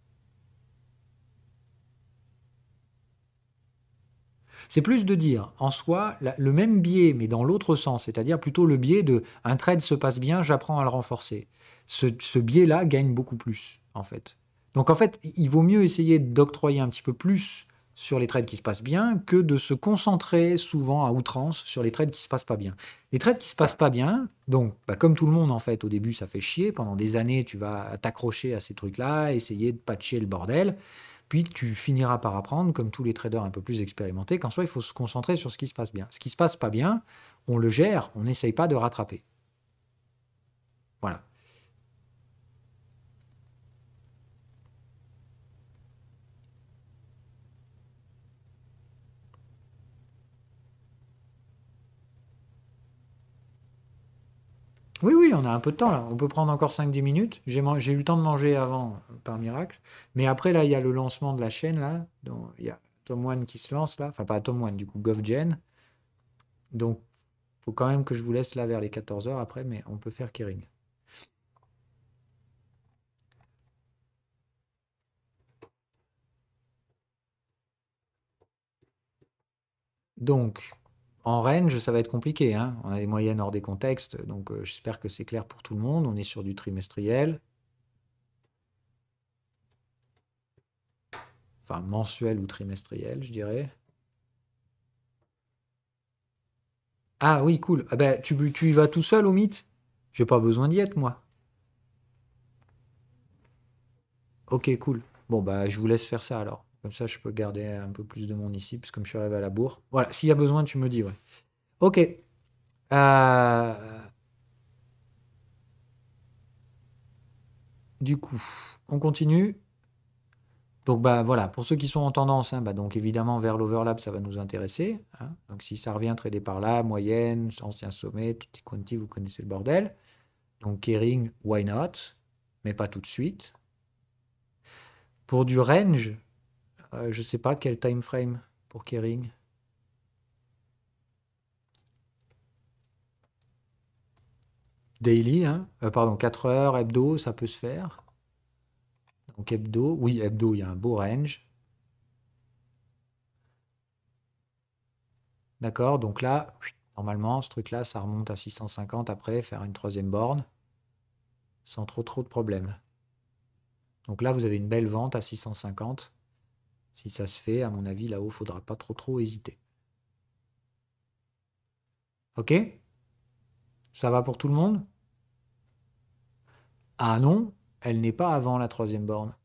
C'est plus de dire, en soi, le même biais, mais dans l'autre sens, c'est-à-dire plutôt le biais de un trade se passe bien, j'apprends à le renforcer. Ce biais-là gagne beaucoup plus, en fait. Donc, en fait, il vaut mieux essayer d'octroyer un petit peu plus sur les trades qui se passent bien que de se concentrer souvent à outrance sur les trades qui se passent pas bien. Les trades qui se passent pas bien, donc, bah, comme tout le monde, en fait, au début, ça fait chier. Pendant des années, tu vas t'accrocher à ces trucs-là, essayer de patcher le bordel. Puis tu finiras par apprendre, comme tous les traders un peu plus expérimentés, qu'en soi, il faut se concentrer sur ce qui se passe bien. Ce qui se passe pas bien, on le gère, on n'essaye pas de rattraper. Voilà. Oui, oui, on a un peu de temps là. On peut prendre encore 5-10 minutes. J'ai eu le temps de manger avant, par miracle. Mais après, là, il y a le lancement de la chaîne, là. Donc, il y a Tom One qui se lance, là. Enfin, pas Tom One, du coup, GovGen. Donc, faut quand même que je vous laisse là vers les 14 heures après, mais on peut faire Kering. Donc, En range, ça va être compliqué, hein. On a des moyennes hors des contextes, donc j'espère que c'est clair pour tout le monde. On est sur du trimestriel. Enfin, mensuel ou trimestriel, je dirais. Ah oui, cool. Ah ben, tu y vas tout seul au mythe? J'ai pas besoin d'y être, moi. Ok, cool. Bon, bah, je vous laisse faire ça alors. Comme ça, je peux garder un peu plus de monde ici, parce que comme je suis arrivé à la bourre. Voilà, s'il y a besoin, tu me dis, ouais. Ok. Du coup, on continue. Donc, bah, voilà, pour ceux qui sont en tendance, hein, bah, donc évidemment, vers l'overlap, ça va nous intéresser, hein. Donc, si ça revient trader par là, moyenne, ancien sommet, tutti quanti, vous connaissez le bordel. Donc, Kering, why not? Mais pas tout de suite. Pour du range, je sais pas quel time frame pour Kering. Daily, hein. Pardon, 4 heures, hebdo, ça peut se faire. Donc hebdo, oui, hebdo, il y a un beau range. D'accord, donc là, normalement, ce truc-là, ça remonte à 650 après, faire une troisième borne, sans trop de problèmes. Donc là, vous avez une belle vente à 650. Si ça se fait, à mon avis, là-haut, il ne faudra pas trop hésiter. Ok? Ça va pour tout le monde? Ah non, elle n'est pas avant la troisième borne.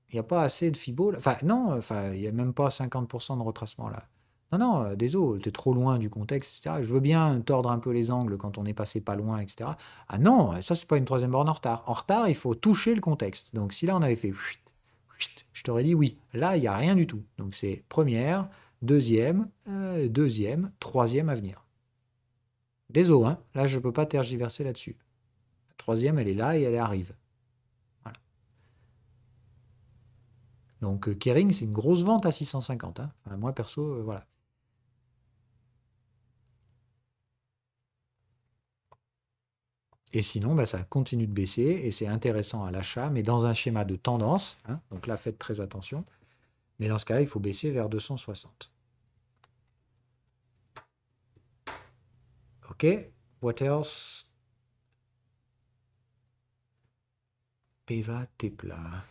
Il n'y a pas assez de Fibo là. Enfin, non, enfin, il n'y a même pas 50% de retracement là. Non, non, désolé, t'es trop loin du contexte, etc. Je veux bien tordre un peu les angles quand on est passé pas loin, etc. Ah non, ça, c'est pas une troisième borne en retard. En retard, il faut toucher le contexte. Donc, si là, on avait fait chut, chut, je t'aurais dit oui. Là, il n'y a rien du tout. Donc, c'est première, deuxième, troisième à venir. Désolé, hein. Là, je ne peux pas tergiverser là-dessus. La troisième, elle est là et elle arrive. Voilà. Donc, Kering, c'est une grosse vente à 650, hein. Enfin, moi, perso, voilà. Et sinon, bah, ça continue de baisser et c'est intéressant à l'achat, mais dans un schéma de tendance, hein. Donc là, faites très attention. Mais dans ce cas-là, il faut baisser vers 260. Ok. What else? Peva Tepla.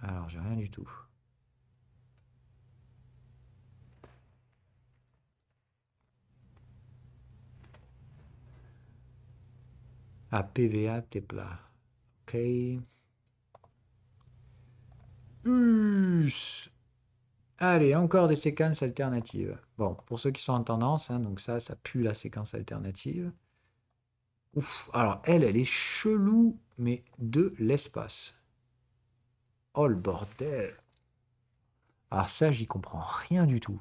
Alors, j'ai rien du tout. Ah, PVA Tepla. Ok. Us. Allez, encore des séquences alternatives. Bon, pour ceux qui sont en tendance, hein, donc ça pue la séquence alternative. Ouf, alors elle est chelou, mais de l'espace. Oh le bordel. Alors ça, j'y comprends rien du tout.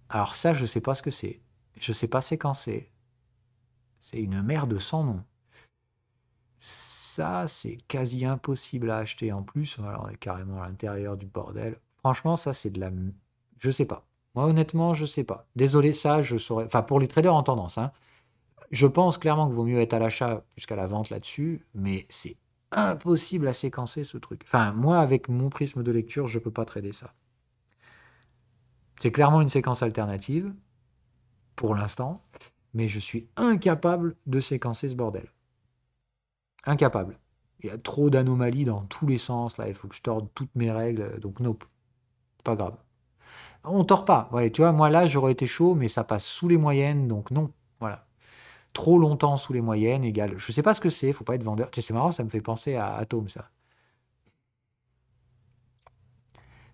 Alors ça, je sais pas ce que c'est. Je sais pas séquencer. C'est une merde sans nom. Ça, c'est quasi impossible à acheter en plus. Alors, on est carrément à l'intérieur du bordel. Franchement, ça, c'est de la... Je sais pas. Moi, honnêtement, je sais pas. Désolé, ça, je saurais... Enfin, pour les traders en tendance, hein. Je pense clairement qu'il vaut mieux être à l'achat plus qu'à la vente là-dessus, mais c'est impossible à séquencer ce truc. Enfin, moi, avec mon prisme de lecture, je peux pas trader ça. C'est clairement une séquence alternative, pour l'instant, mais je suis incapable de séquencer ce bordel. Incapable. Il y a trop d'anomalies dans tous les sens, là, il faut que je torde toutes mes règles, donc nope, pas grave. On tord pas, ouais, tu vois, moi là, j'aurais été chaud, mais ça passe sous les moyennes, donc non, voilà. Trop longtemps sous les moyennes égale, je sais pas ce que c'est, faut pas être vendeur. Tu sais, c'est marrant, ça me fait penser à Atom, ça.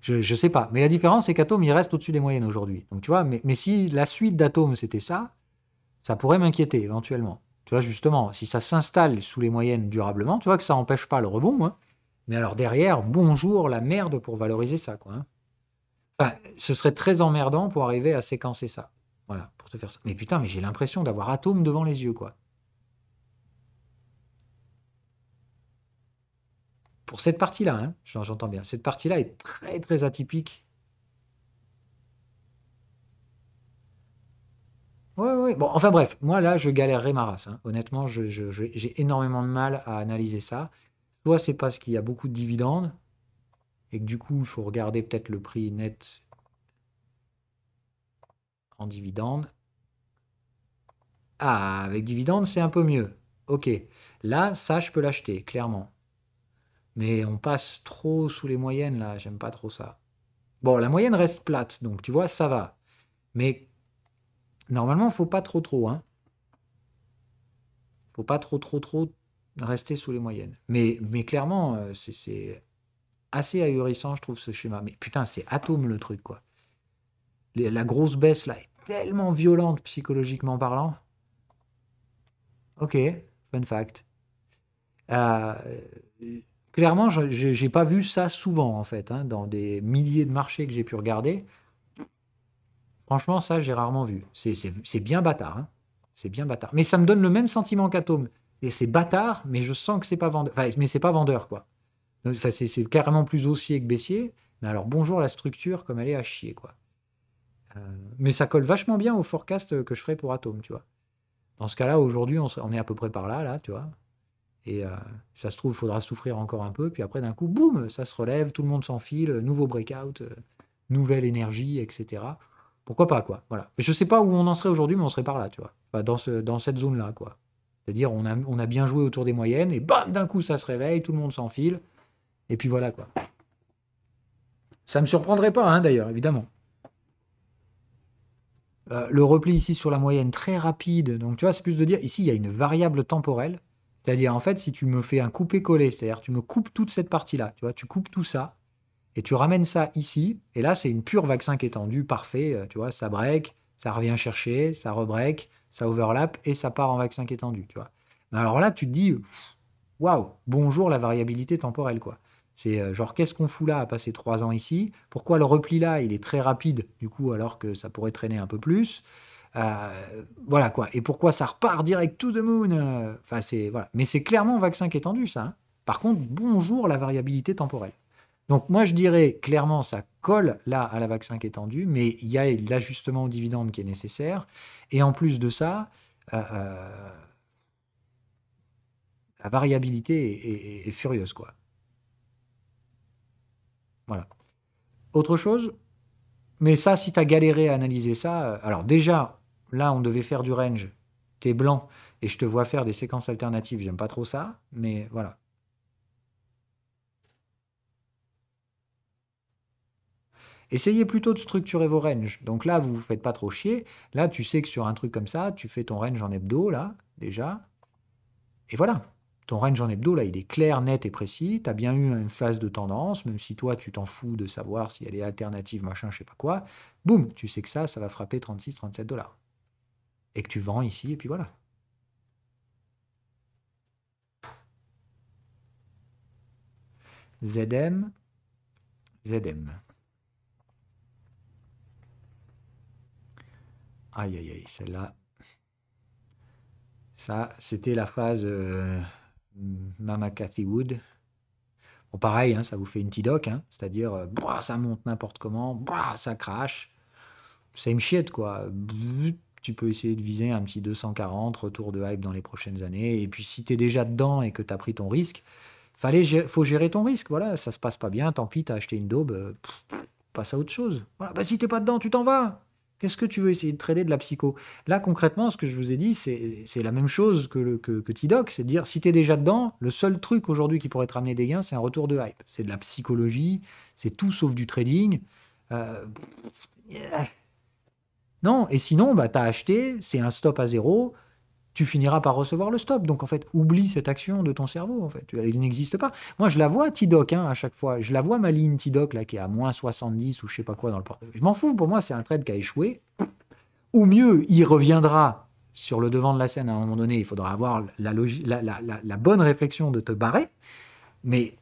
Je sais pas, mais la différence, c'est qu'Atom, il reste au-dessus des moyennes aujourd'hui. Donc tu vois, mais si la suite d'Atom, c'était ça pourrait m'inquiéter éventuellement. Tu vois, justement, si ça s'installe sous les moyennes durablement, tu vois que ça n'empêche pas le rebond, hein. Mais alors derrière, bonjour la merde pour valoriser ça, quoi, hein. Enfin, ce serait très emmerdant pour arriver à séquencer ça. Voilà, pour te faire ça. Mais putain, mais j'ai l'impression d'avoir Atome devant les yeux, quoi. Pour cette partie-là, hein, j'entends bien. Cette partie-là est très atypique. Ouais, ouais. Bon, enfin bref, moi là, je galérerais ma race, hein. Honnêtement, j'ai énormément de mal à analyser ça. soit c'est parce qu'il y a beaucoup de dividendes, et que du coup, il faut regarder peut-être le prix net en dividendes. Ah, avec dividendes, c'est un peu mieux. Ok, là, ça, je peux l'acheter, clairement. Mais on passe trop sous les moyennes, là, j'aime pas trop ça. Bon, la moyenne reste plate, donc tu vois, ça va. Mais normalement, faut pas trop, hein. Faut pas trop rester sous les moyennes. Mais clairement, c'est assez ahurissant, je trouve, ce schéma. Mais putain, c'est atome le truc, quoi. La grosse baisse, là, est tellement violente psychologiquement parlant. Ok, fun fact. Euh, clairement, j'ai pas vu ça souvent, en fait, hein, dans des milliers de marchés que j'ai pu regarder. Franchement, ça, j'ai rarement vu. C'est bien bâtard, hein. C'est bien bâtard. Mais ça me donne le même sentiment qu'Atome. Et c'est bâtard, mais je sens que c'est pas vendeur. Enfin, mais c'est pas vendeur, quoi. Enfin, c'est carrément plus haussier que baissier. Mais alors, bonjour la structure, comme elle est à chier, quoi. Euh, mais ça colle vachement bien au forecast que je ferai pour Atome, tu vois. Dans ce cas-là, aujourd'hui, on est à peu près par là, tu vois. Et ça se trouve, il faudra souffrir encore un peu. Puis après, d'un coup, boum, ça se relève, tout le monde s'enfile, nouveau breakout, nouvelle énergie, etc. Pourquoi pas, quoi. Voilà. Je sais pas où on en serait aujourd'hui, mais on serait par là, tu vois. Enfin, dans cette zone-là, quoi. C'est-à-dire, on a bien joué autour des moyennes, et bam, d'un coup, ça se réveille, tout le monde s'enfile, et puis voilà, quoi. Ça me surprendrait pas, hein, d'ailleurs, évidemment. Le repli ici sur la moyenne très rapide, donc tu vois, c'est plus de dire, ici, il y a une variable temporelle. C'est-à-dire, en fait, si tu me fais un couper-coller, c'est-à-dire tu me coupes toute cette partie-là, tu vois, tu coupes tout ça, et tu ramènes ça ici, et là, c'est une pure vague 5 étendue, parfait, tu vois, ça break, ça revient chercher, ça rebreak, ça overlap, et ça part en vague 5 étendue, tu vois. Mais alors là, tu te dis, waouh, bonjour la variabilité temporelle, quoi. C'est genre, qu'est-ce qu'on fout là à passer 3 ans ici? Pourquoi le repli là, il est très rapide, du coup, alors que ça pourrait traîner un peu plus? Voilà quoi. Et pourquoi ça repart direct to the moon? Enfin, c'est voilà. Mais c'est clairement vague 5 étendu, ça, hein. Par contre, bonjour la variabilité temporelle. Donc moi, je dirais clairement, ça colle là à la vague 5 étendue, mais il y a l'ajustement au dividende qui est nécessaire. Et en plus de ça, la variabilité est furieuse, quoi. Voilà. Autre chose, mais ça, si tu as galéré à analyser ça, alors déjà, là, on devait faire du range. T'es blanc et je te vois faire des séquences alternatives. J'aime pas trop ça, mais voilà. Essayez plutôt de structurer vos ranges. Donc là, vous ne vous faites pas trop chier. Là, tu sais que sur un truc comme ça, tu fais ton range en hebdo, là, déjà. Et voilà. Ton range en hebdo, là, il est clair, net et précis. Tu as bien eu une phase de tendance, même si toi, tu t'en fous de savoir si elle est alternative, machin, je sais pas quoi. Boum, tu sais que ça va frapper 36, 37 dollars. Et que tu vends ici, et puis voilà. ZM, ZM. Aïe, aïe, aïe, celle-là. Ça, c'était la phase Mama Cathy Wood. Bon, pareil, hein, ça vous fait une T-Doc, hein, c'est-à-dire, ça monte n'importe comment, ça crache. Same shit, quoi. Tu peux essayer de viser un petit 240, retour de hype dans les prochaines années. Et puis, si tu es déjà dedans et que tu as pris ton risque, faut gérer ton risque. Voilà, ça se passe pas bien, tant pis, tu as acheté une daube, passe à autre chose. Voilà, bah, si t'es pas dedans, tu t'en vas. Qu'est-ce que tu veux essayer de trader de la psycho? Là, concrètement, ce que je vous ai dit, c'est la même chose que T-Doc, c'est de dire, si tu es déjà dedans, le seul truc aujourd'hui qui pourrait te ramener des gains, c'est un retour de hype. C'est de la psychologie, c'est tout sauf du trading. Euh, non, et sinon, bah, tu as acheté, c'est un stop à zéro, tu finiras par recevoir le stop. Donc, en fait, oublie cette action de ton cerveau, en fait. Il n'existe pas. Moi, je la vois, T-Doc, hein, à chaque fois. Je la vois, ma ligne T-Doc, là, qui est à moins 70 ou je sais pas quoi dans le portefeuille. Je m'en fous. Pour moi, c'est un trade qui a échoué. Ou mieux, il reviendra sur le devant de la scène à un moment donné. Il faudra avoir la bonne réflexion de te barrer. Mais,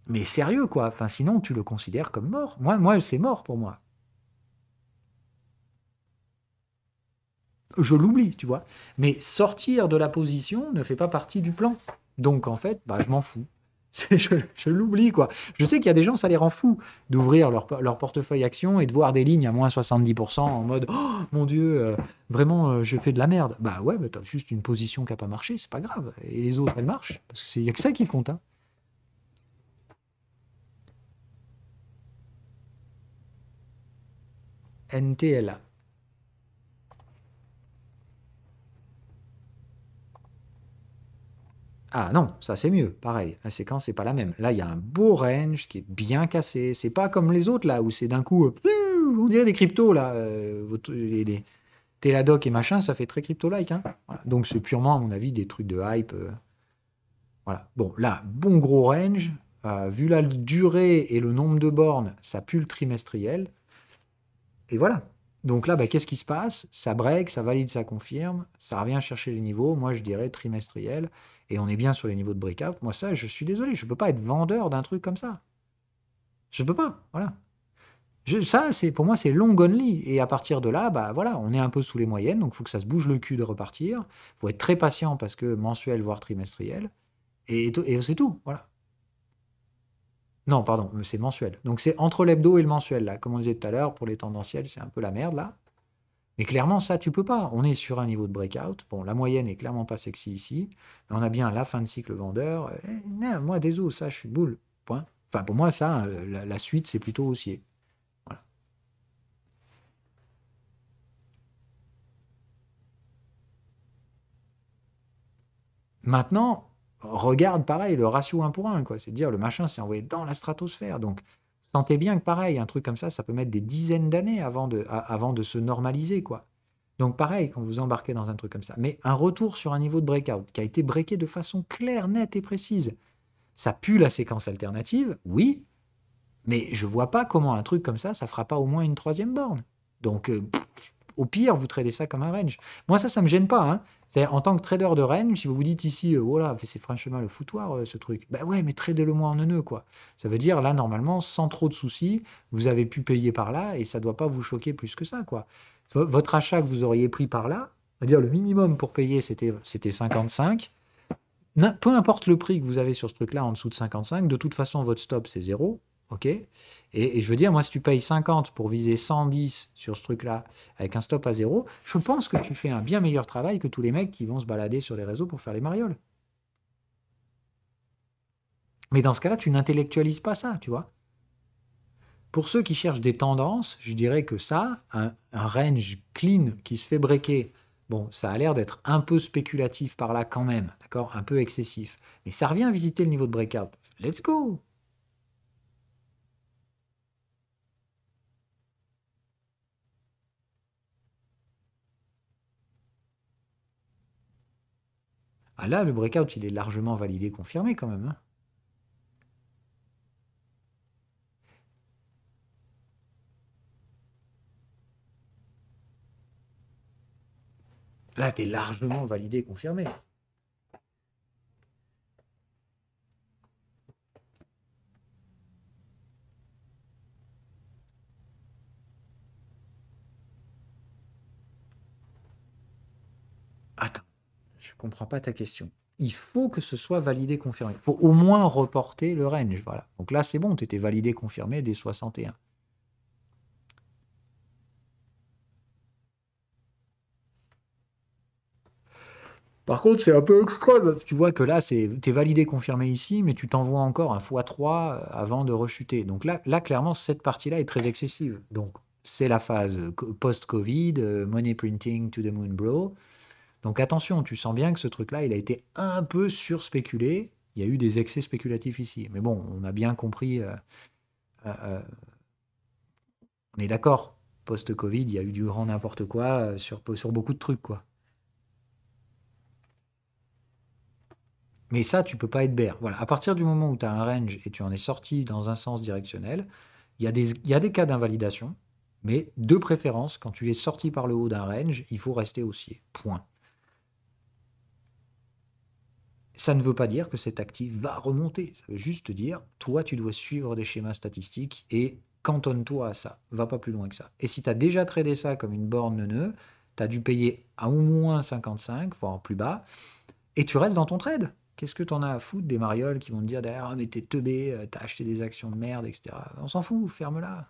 mais sérieux, quoi. Enfin, sinon, tu le considères comme mort. Moi, c'est mort pour moi. Je l'oublie, tu vois. Mais sortir de la position ne fait pas partie du plan. Donc, en fait, bah, je m'en fous. Je l'oublie, quoi. Je sais qu'il y a des gens, ça les rend fous d'ouvrir leur portefeuille action et de voir des lignes à moins 70% en mode oh mon Dieu, vraiment, je fais de la merde. Bah ouais, bah t'as juste une position qui n'a pas marché, c'est pas grave. Et les autres, elles marchent. Parce qu'il n'y a que ça qui compte. Hein. NTLA. Ah non, ça c'est mieux. Pareil, la séquence c'est pas la même. Là, il y a un beau range qui est bien cassé. C'est pas comme les autres là où c'est d'un coup, on dirait des cryptos là. Les Teladoc et machin, ça fait très crypto-like. Hein. Voilà. Donc c'est purement à mon avis des trucs de hype. Voilà. Bon, là, bon gros range. Vu la durée et le nombre de bornes, ça pue le trimestriel. Et voilà. Donc là, bah, qu'est-ce qui se passe? Ça break, ça valide, ça confirme, ça revient chercher les niveaux. Moi, je dirais trimestriel. Et on est bien sur les niveaux de breakout. Moi, ça, je suis désolé, je ne peux pas être vendeur d'un truc comme ça. Je ne peux pas. Voilà. Ça, pour moi, c'est long only. Et à partir de là, bah voilà, on est un peu sous les moyennes. Donc, il faut que ça se bouge le cul de repartir. Il faut être très patient parce que mensuel, voire trimestriel. Et c'est tout. Voilà. Non, pardon, c'est mensuel. Donc, c'est entre l'hebdo et le mensuel. Là. Comme on disait tout à l'heure, pour les tendanciels, c'est un peu la merde là. Mais clairement, ça, tu peux pas. On est sur un niveau de breakout. Bon, la moyenne est clairement pas sexy ici. Mais on a bien la fin de cycle vendeur. Non, moi, des os, ça, je suis boule. Point. Enfin, pour moi, ça, la suite, c'est plutôt haussier. Voilà. Maintenant, regarde pareil le ratio 1 pour 1, quoi. C'est à dire le machin s'est envoyé dans la stratosphère. Donc, sentez bien que pareil, un truc comme ça peut mettre des dizaines d'années avant de se normaliser, quoi. Donc pareil, quand vous embarquez dans un truc comme ça. Mais un retour sur un niveau de breakout qui a été breaké de façon claire, nette et précise, ça pue la séquence alternative, oui, mais je vois pas comment un truc comme ça fera pas au moins une troisième borne. Donc, au pire, vous tradez ça comme un range. Moi, ça me gêne pas. Hein. C'est-à-dire, en tant que trader de range, si vous vous dites ici, oh là, c'est franchement le foutoir, ce truc. Bah ouais, mais tradez-le moi en neuneu, quoi. Ça veut dire, là, normalement, sans trop de soucis, vous avez pu payer par là et ça doit pas vous choquer plus que ça, quoi. Votre achat que vous auriez pris par là, c'est-à-dire le minimum pour payer, c'était 55. Peu importe le prix que vous avez sur ce truc-là en dessous de 55, de toute façon, votre stop, c'est zéro. OK? Et je veux dire, moi, si tu payes 50 pour viser 110 sur ce truc-là, avec un stop à zéro, je pense que tu fais un bien meilleur travail que tous les mecs qui vont se balader sur les réseaux pour faire les marioles. Mais dans ce cas-là, tu n'intellectualises pas ça, tu vois. Pour ceux qui cherchent des tendances, je dirais que ça, un range clean qui se fait breaker, bon, ça a l'air d'être un peu spéculatif par là quand même, d'accord? Un peu excessif. Mais ça revient à visiter le niveau de breakout. Let's go! Ah là, le breakout, il est largement validé, confirmé quand même. Hein. Là, t'es largement validé, confirmé. Attends, je comprends pas ta question. Il faut que ce soit validé, confirmé. Il faut au moins reporter le range. Voilà. Donc là, c'est bon, tu étais validé, confirmé dès 61. Par contre, c'est un peu extrême. Tu vois que là, t'es validé, confirmé ici, mais tu t'envoies encore un x3 avant de rechuter. Donc là clairement, cette partie-là est très excessive. Donc, c'est la phase post-Covid, money printing to the moon, bro. Donc attention, tu sens bien que ce truc-là, il a été un peu surspéculé. Il y a eu des excès spéculatifs ici. Mais bon, on a bien compris, euh, on est d'accord. Post-Covid, il y a eu du grand n'importe quoi sur beaucoup de trucs, quoi. Mais ça, tu peux pas être bear. Voilà. À partir du moment où tu as un range et tu en es sorti dans un sens directionnel, il y a des cas d'invalidation, mais de préférence, quand tu es sorti par le haut d'un range, il faut rester haussier. Point. Ça ne veut pas dire que cet actif va remonter. Ça veut juste dire, toi, tu dois suivre des schémas statistiques et cantonne-toi à ça. Va pas plus loin que ça. Et si tu as déjà tradé ça comme une borne neuneu, tu as dû payer à au moins 55, voire plus bas, et tu restes dans ton trade. Qu'est-ce que t'en as à foutre des marioles qui vont te dire derrière, ah, mais t'es teubé, t'as acheté des actions de merde, etc. On s'en fout, ferme-la.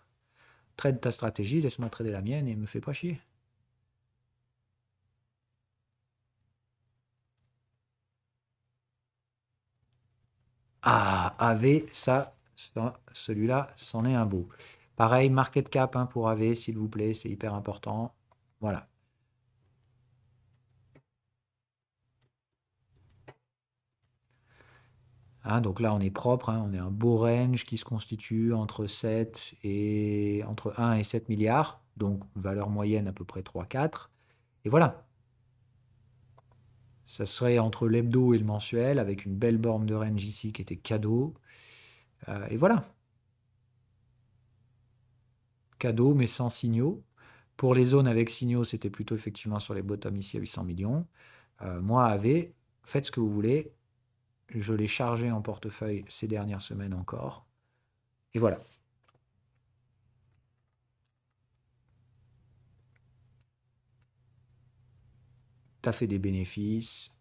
Trade ta stratégie, laisse-moi trader la mienne et me fais pas chier. Ah, AV, celui-là, c'en est un beau. Pareil, market cap hein, pour AV, s'il vous plaît, c'est hyper important. Voilà. Hein, donc là, on est propre, hein, on est un beau range qui se constitue entre 1 et 7 milliards, donc valeur moyenne à peu près 3-4. Et voilà, ça serait entre l'hebdo et le mensuel, avec une belle borne de range ici qui était cadeau. Et voilà, cadeau mais sans signaux. Pour les zones avec signaux, c'était plutôt effectivement sur les bottoms ici à 800 millions. Moi, AV, faites ce que vous voulez. Je l'ai chargé en portefeuille ces dernières semaines encore. Et voilà. Tu as fait des bénéfices,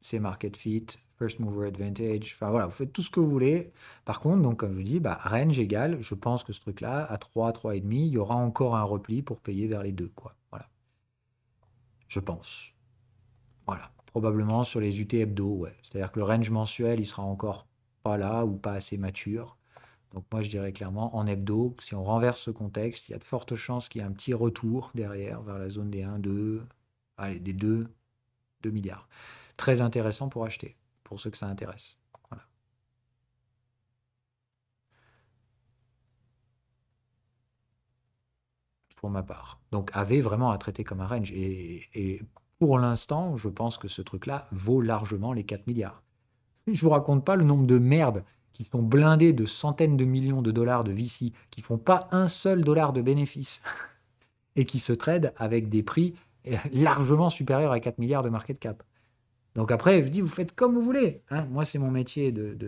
c'est market fit, first mover advantage, enfin voilà, vous faites tout ce que vous voulez. Par contre, donc comme je vous dis, bah, range égal, je pense que ce truc-là, à 3, 3,5, il y aura encore un repli pour payer vers les 2, quoi. Voilà. Je pense. Voilà. Probablement sur les UT hebdo, ouais. C'est-à-dire que le range mensuel, il sera encore pas là ou pas assez mature. Donc moi, je dirais clairement, en hebdo, si on renverse ce contexte, il y a de fortes chances qu'il y ait un petit retour derrière vers la zone des 1, 2, allez, des 2 milliards. Très intéressant pour acheter, pour ceux que ça intéresse. Voilà, pour ma part. Donc AV vraiment à traiter comme un range. Et pour l'instant, je pense que ce truc-là vaut largement les 4 milliards. Je vous raconte pas le nombre de merdes qui sont blindés de centaines de millions de dollars de VC, qui font pas un seul dollar de bénéfice et qui se tradent avec des prix largement supérieurs à 4 milliards de market cap. Donc après, je dis, vous faites comme vous voulez. Hein. Moi, c'est mon métier de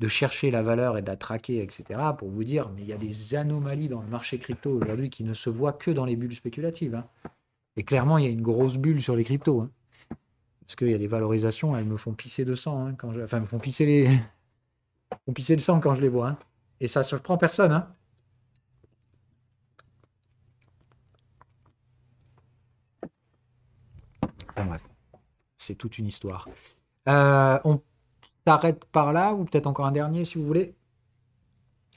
chercher la valeur et de la traquer, etc. pour vous dire, mais il y a des anomalies dans le marché crypto aujourd'hui qui ne se voient que dans les bulles spéculatives. Hein. Et clairement, il y a une grosse bulle sur les cryptos. Hein. Parce qu'il y a des valorisations, elles me font pisser de sang. Hein, enfin, me font pisser, font pisser le sang quand je les vois. Hein. Et ça ne surprend personne. Hein. Enfin bref, c'est toute une histoire. On s'arrête par là, ou peut-être encore un dernier si vous voulez.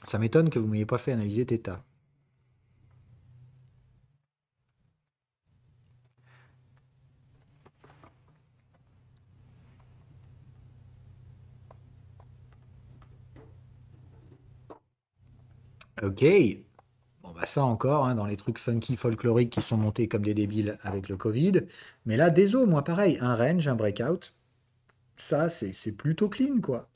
Ça m'étonne que vous ne m'ayez pas fait analyser Theta. Ok. Bon, bah ça encore, hein, dans les trucs funky folkloriques qui sont montés comme des débiles avec le Covid. Mais là, désolé, moi pareil, un range, un breakout, ça c'est plutôt clean quoi.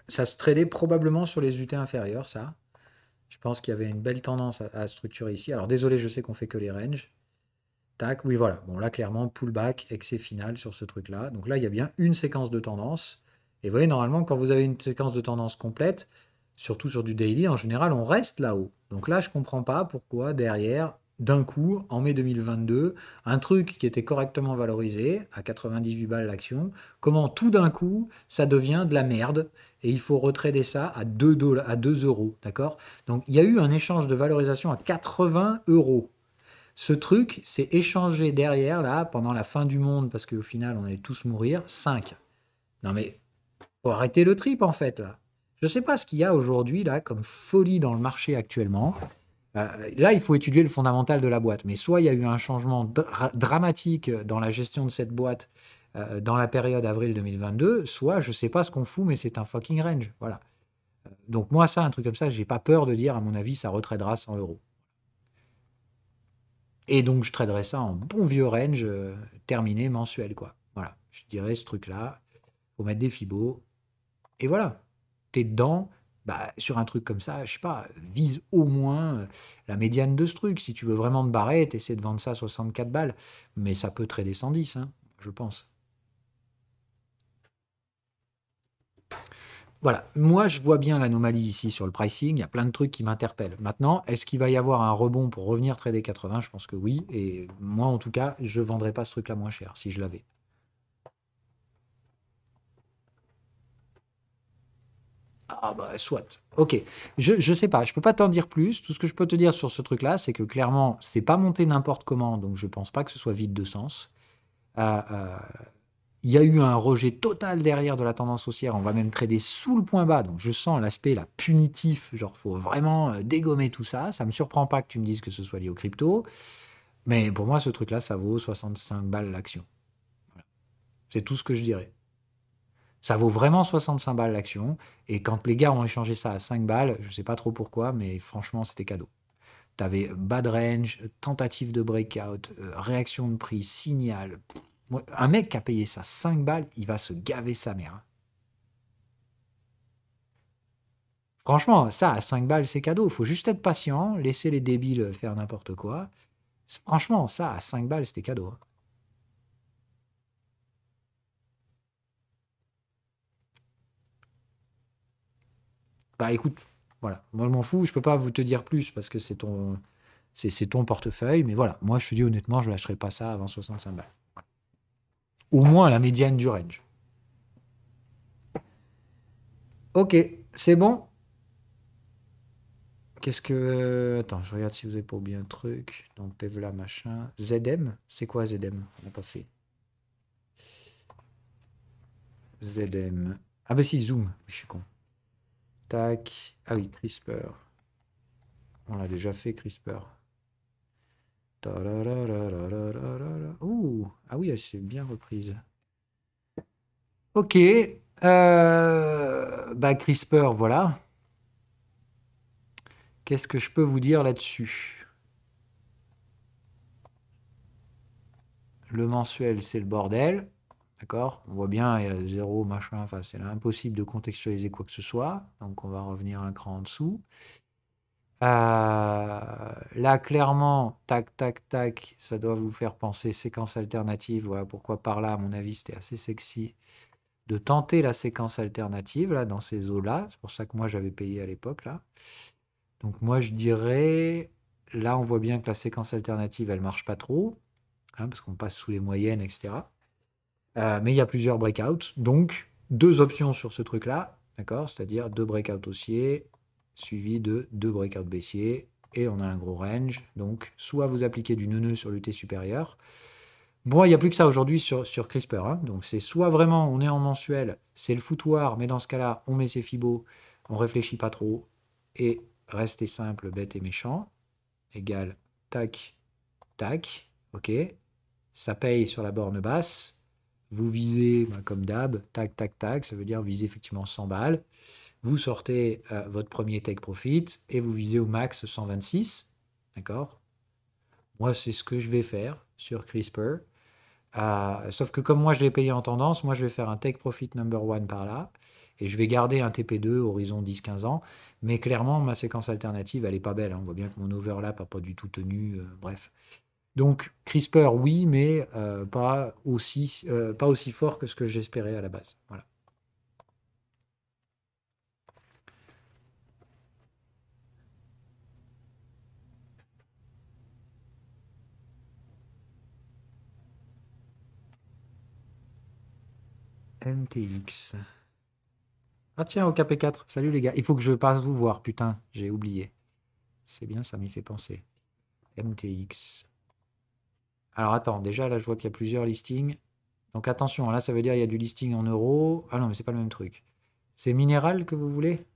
Ça se tradait probablement sur les UT inférieurs, ça. Je pense qu'il y avait une belle tendance à structurer ici. Alors désolé, je sais qu'on fait que les ranges. Tac, oui voilà. Bon là clairement, pullback, excès final sur ce truc-là. Donc là, il y a bien une séquence de tendance. Et vous voyez, normalement, quand vous avez une séquence de tendance complète, surtout sur du daily, en général, on reste là-haut. Donc là, je ne comprends pas pourquoi derrière, d'un coup, en mai 2022, un truc qui était correctement valorisé à 98 balles l'action, comment tout d'un coup, ça devient de la merde et il faut retrader ça à 2 dollars, à 2 euros, d'accord? Donc il y a eu un échange de valorisation à 80 euros. Ce truc s'est échangé derrière, là, pendant la fin du monde, parce qu'au final, on allait tous mourir, 5. Non mais, faut arrêter le trip, en fait, là. Je ne sais pas ce qu'il y a aujourd'hui, là, comme folie dans le marché actuellement. Là, il faut étudier le fondamental de la boîte. Mais soit il y a eu un changement dramatique dans la gestion de cette boîte dans la période avril 2022, soit je ne sais pas ce qu'on fout, mais c'est un fucking range. Voilà. Donc moi, ça, un truc comme ça, j'ai pas peur de dire, à mon avis, ça retradera 100 euros. Et donc, je traderai ça en bon vieux range terminé mensuel, quoi. Voilà. Je dirais ce truc-là, faut mettre des fibos. Et voilà. T'es dedans. Bah, sur un truc comme ça, je sais pas, vise au moins la médiane de ce truc. Si tu veux vraiment te barrer, t'essaies de vendre ça à 64 balles. Mais ça peut trader 110, hein, je pense. Voilà, moi je vois bien l'anomalie ici sur le pricing, il y a plein de trucs qui m'interpellent. Maintenant, est-ce qu'il va y avoir un rebond pour revenir trader 80? Je pense que oui, et moi en tout cas, je ne vendrais pas ce truc-là moins cher si je l'avais. Ah bah soit. Ok. Je sais pas, je peux pas t'en dire plus. Tout ce que je peux te dire sur ce truc-là, c'est que clairement, c'est pas monté n'importe comment, donc je pense pas que ce soit vide de sens. Euh, euh, Il y a eu un rejet total derrière de la tendance haussière. On va même trader sous le point bas. Donc je sens l'aspect là punitif. Genre, faut vraiment dégommer tout ça. Ça me surprend pas que tu me dises que ce soit lié au crypto. Mais pour moi, ce truc-là, ça vaut 65 balles l'action. Voilà. C'est tout ce que je dirais. Ça vaut vraiment 65 balles l'action. Et quand les gars ont échangé ça à 5 balles, je sais pas trop pourquoi, mais franchement, c'était cadeau. T'avais bad range, tentative de breakout, réaction de prix, signal. Un mec qui a payé ça 5 balles, il va se gaver sa mère, hein. Franchement, ça, à 5 balles, c'est cadeau. Il faut juste être patient, laisser les débiles faire n'importe quoi. Franchement, ça, à 5 balles, c'était cadeau, hein. Bah écoute, voilà. Moi, je m'en fous. Je peux pas vous te dire plus parce que c'est ton portefeuille. Mais voilà, moi, je te dis honnêtement, je lâcherai pas ça avant 65 balles. Au moins à la médiane du range. Ok, c'est bon. Qu'est-ce que. Attends, je regarde si vous avez pas oublié un truc. Donc, Pevla, machin. ZM? C'est quoi ZM? On n'a pas fait. ZM. Ah bah si, Zoom. Je suis con. Tac. Ah oui, CRISPR. On l'a déjà fait, CRISPR. Ouh. Ah oui, elle s'est bien reprise. Ok. Bah CRISPR, voilà. Qu'est-ce que je peux vous dire là-dessus? Le mensuel, c'est le bordel. D'accord? On voit bien, il y a zéro, machin, enfin, c'est impossible de contextualiser quoi que ce soit. Donc, on va revenir un cran en dessous. Là, clairement, tac, tac, tac, ça doit vous faire penser séquence alternative. Voilà pourquoi par là, à mon avis, c'était assez sexy de tenter la séquence alternative, là, dans ces eaux-là. C'est pour ça que moi, j'avais payé à l'époque, là. Donc, moi, je dirais, là, on voit bien que la séquence alternative, elle marche pas trop, hein, parce qu'on passe sous les moyennes, etc. Mais il y a plusieurs breakouts. Donc, deux options sur ce truc-là, d'accord? C'est-à-dire deux breakouts haussiers suivis de deux breakouts baissiers. Et on a un gros range. Donc, soit vous appliquez du neuneu sur l'UT supérieur. Bon, il n'y a plus que ça aujourd'hui sur CRISPR, hein. Donc, c'est soit vraiment on est en mensuel, c'est le foutoir, mais dans ce cas-là, on met ses fibos, on réfléchit pas trop. Et restez simple, bête et méchant. Égal, tac, tac. OK. Ça paye sur la borne basse. Vous visez, bah, comme d'hab, tac, tac, tac, ça veut dire viser effectivement 100 balles. Vous sortez votre premier take profit et vous visez au max 126. D'accord? Moi, c'est ce que je vais faire sur CRISPR. Sauf que comme moi, je l'ai payé en tendance, moi, je vais faire un take profit number one par là. Et je vais garder un TP2 horizon 10-15 ans. Mais clairement, ma séquence alternative, elle n'est pas belle, hein. On voit bien que mon overlap n'a pas du tout tenu. Bref. Donc CRISPR, oui, mais pas aussi fort que ce que j'espérais à la base. Voilà. MTX. Ah tiens, au KP4. Salut les gars. Il faut que je passe vous voir, putain, j'ai oublié. C'est bien, ça m'y fait penser. MTX. Alors attends, déjà là je vois qu'il y a plusieurs listings. Donc attention, là ça veut dire il y a du listing en euros. Ah non, mais c'est pas le même truc. C'est minéral que vous voulez?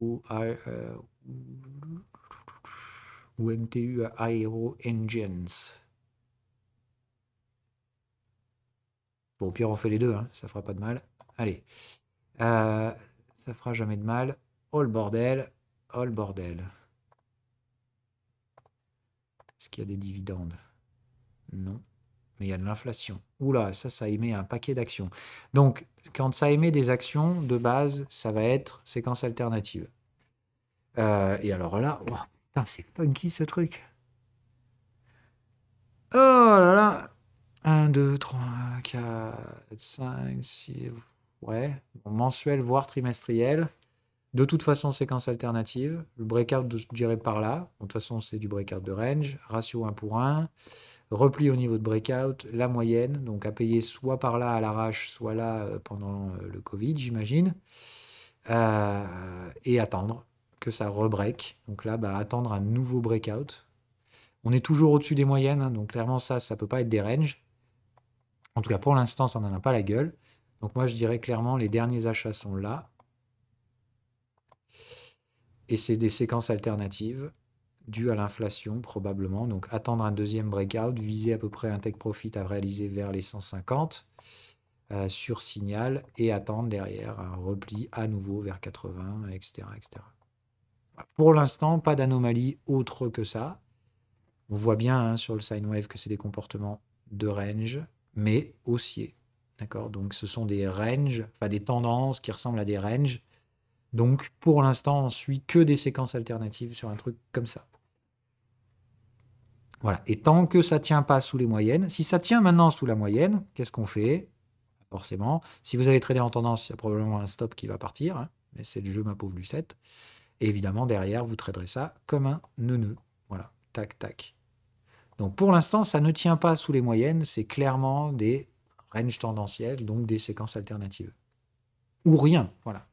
Ou, ou MTU Aero Engines. Bon, au pire, on fait les deux, hein, ça fera pas de mal. Allez. Euh, Ça fera jamais de mal. Oh le bordel. Oh le bordel. Est-ce qu'il y a des dividendes? Non. Mais il y a de l'inflation. Oula, ça émet un paquet d'actions. Donc, quand ça émet des actions, de base, ça va être séquence alternative. Et alors là, oh, putain, c'est funky ce truc. Oh là là. 1, 2, 3, 4, 5, 6. Ouais. Bon, mensuel, voire trimestriel. De toute façon, séquence alternative. Le breakout, je dirais par là. Bon, de toute façon, c'est du breakout de range. Ratio 1 pour 1. repli au niveau de breakout, la moyenne, donc à payer soit par là à l'arrache, soit là pendant le Covid, j'imagine, et attendre que ça rebreak. Donc là, bah, attendre un nouveau breakout. On est toujours au-dessus des moyennes, hein, donc clairement ça peut pas être des ranges. En tout cas, pour l'instant, ça n'en a pas la gueule. Donc moi, je dirais clairement, les derniers achats sont là. Et c'est des séquences alternatives dues à l'inflation, probablement. Donc attendre un deuxième breakout, viser à peu près un take profit à réaliser vers les 150 sur signal et attendre derrière un repli à nouveau vers 80, etc. etc. Voilà. Pour l'instant, pas d'anomalie autre que ça. On voit bien hein, sur le sine wave que c'est des comportements de range, mais haussiers. D'accord? Donc ce sont des ranges, enfin des tendances qui ressemblent à des ranges. Donc pour l'instant, on suit que des séquences alternatives sur un truc comme ça. Voilà. Et tant que ça ne tient pas sous les moyennes, si ça tient maintenant sous la moyenne, qu'est-ce qu'on fait? Forcément. Si vous avez tradé en tendance, il y a probablement un stop qui va partir. Hein, mais c'est le jeu, ma pauvre Lucette. Et évidemment, derrière, vous traderez ça comme un neuneu. Voilà. Tac, tac. Donc pour l'instant, ça ne tient pas sous les moyennes. C'est clairement des ranges tendanciels, donc des séquences alternatives. Ou rien. Voilà.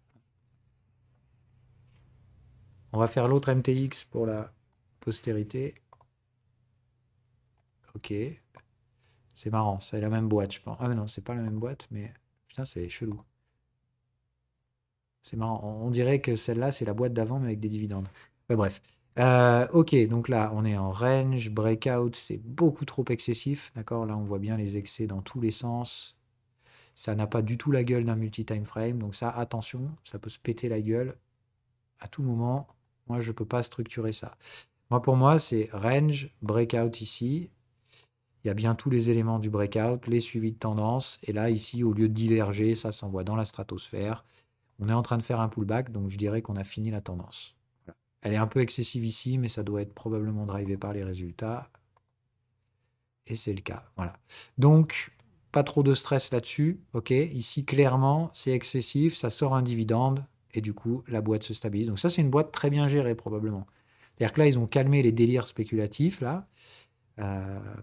On va faire l'autre MTX pour la postérité. Ok. C'est marrant, c'est la même boîte, je pense. Ah mais non, c'est pas la même boîte, mais putain, c'est chelou. C'est marrant. On dirait que celle-là, c'est la boîte d'avant, mais avec des dividendes. Ouais, bref. Ok, donc là, on est en range, breakout, c'est beaucoup trop excessif. D'accord? Là, on voit bien les excès dans tous les sens. Ça n'a pas du tout la gueule d'un multi-time frame. Donc ça, attention, ça peut se péter la gueule à tout moment. Moi, je ne peux pas structurer ça. Moi, pour moi, c'est range, breakout ici. Il y a bien tous les éléments du breakout, les suivis de tendance. Et là, ici, au lieu de diverger, ça s'envoie dans la stratosphère. On est en train de faire un pullback, donc je dirais qu'on a fini la tendance. Voilà. Elle est un peu excessive ici, mais ça doit être probablement drivé par les résultats. Et c'est le cas. Voilà. Donc, pas trop de stress là-dessus. Ok. Ici, clairement, c'est excessif. Ça sort un dividende. Et du coup, la boîte se stabilise. Donc ça, c'est une boîte très bien gérée, probablement. C'est-à-dire que là, ils ont calmé les délires spéculatifs, là.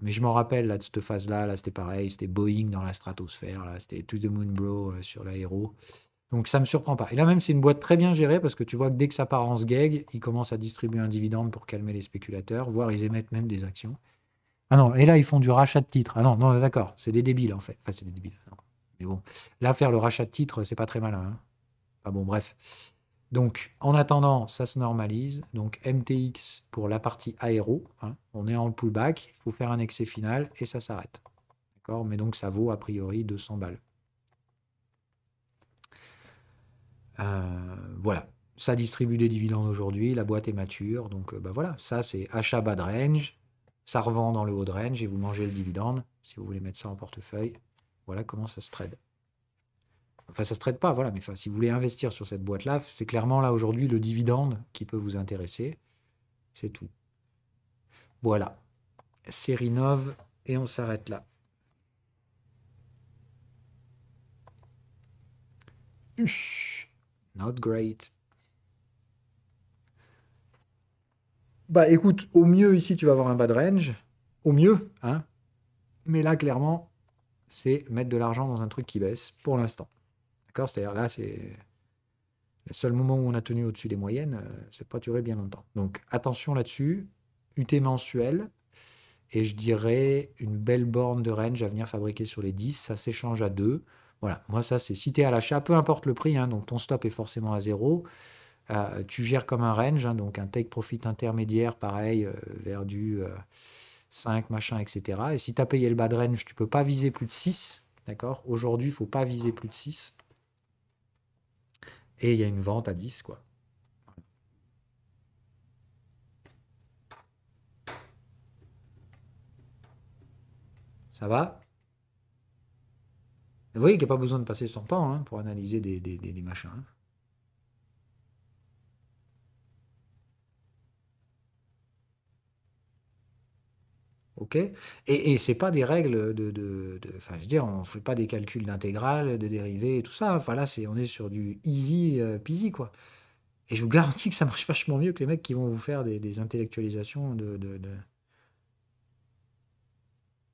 Mais je m'en rappelle là, de cette phase-là, là, c'était pareil, c'était Boeing dans la stratosphère, là, c'était To the Moon Bro sur l'aéro. Donc ça ne me surprend pas. Et là même, c'est une boîte très bien gérée parce que tu vois que dès que ça part en sgeg, ils commencent à distribuer un dividende pour calmer les spéculateurs, voire ils émettent même des actions. Ah non, et là, ils font du rachat de titres. Ah non, non, d'accord, c'est des débiles en fait. Enfin, c'est des débiles. Non. Mais bon, là, faire le rachat de titres, c'est pas très malin. Hein. Enfin bon, bref. Donc, en attendant, ça se normalise. Donc, MTX pour la partie aéro. Hein, on est en pullback. Il faut faire un excès final et ça s'arrête. D'accord? Mais donc, ça vaut a priori 200 balles. Voilà. Ça distribue des dividendes aujourd'hui. La boîte est mature. Donc, bah voilà. Ça, c'est achat bas de range. Ça revend dans le haut de range et vous mangez le dividende. Si vous voulez mettre ça en portefeuille. Voilà comment ça se trade. Enfin, ça ne se traite pas, voilà, mais enfin, si vous voulez investir sur cette boîte-là, c'est clairement là aujourd'hui le dividende qui peut vous intéresser. C'est tout. Voilà. Série 9, et on s'arrête là. Not great. Bah écoute, au mieux ici tu vas avoir un bas de range. Au mieux, hein. Mais là, clairement, c'est mettre de l'argent dans un truc qui baisse pour l'instant. D'accord? C'est-à-dire là, c'est le seul moment où on a tenu au-dessus des moyennes, c'est pas duré bien longtemps. Donc attention là-dessus. UT mensuel. Et je dirais une belle borne de range à venir fabriquer sur les 10, ça s'échange à 2. Voilà, moi ça c'est si tu es à l'achat, peu importe le prix, hein, donc ton stop est forcément à 0. Tu gères comme un range, hein, donc un take profit intermédiaire, pareil, vers du 5, machin, etc. Et si tu as payé le bas de range, tu ne peux pas viser plus de 6. D'accord? Aujourd'hui, il ne faut pas viser plus de 6. Et il y a une vente à 10, quoi. Ça va? Vous voyez qu'il n'y a pas besoin de passer 100 ans hein, pour analyser des machins. Hein. Ok? Et c'est pas des règles enfin, je veux dire, on fait pas des calculs d'intégrale, de dérivés et tout ça. Enfin là, on est sur du easy peasy, quoi. Et je vous garantis que ça marche vachement mieux que les mecs qui vont vous faire des intellectualisations de.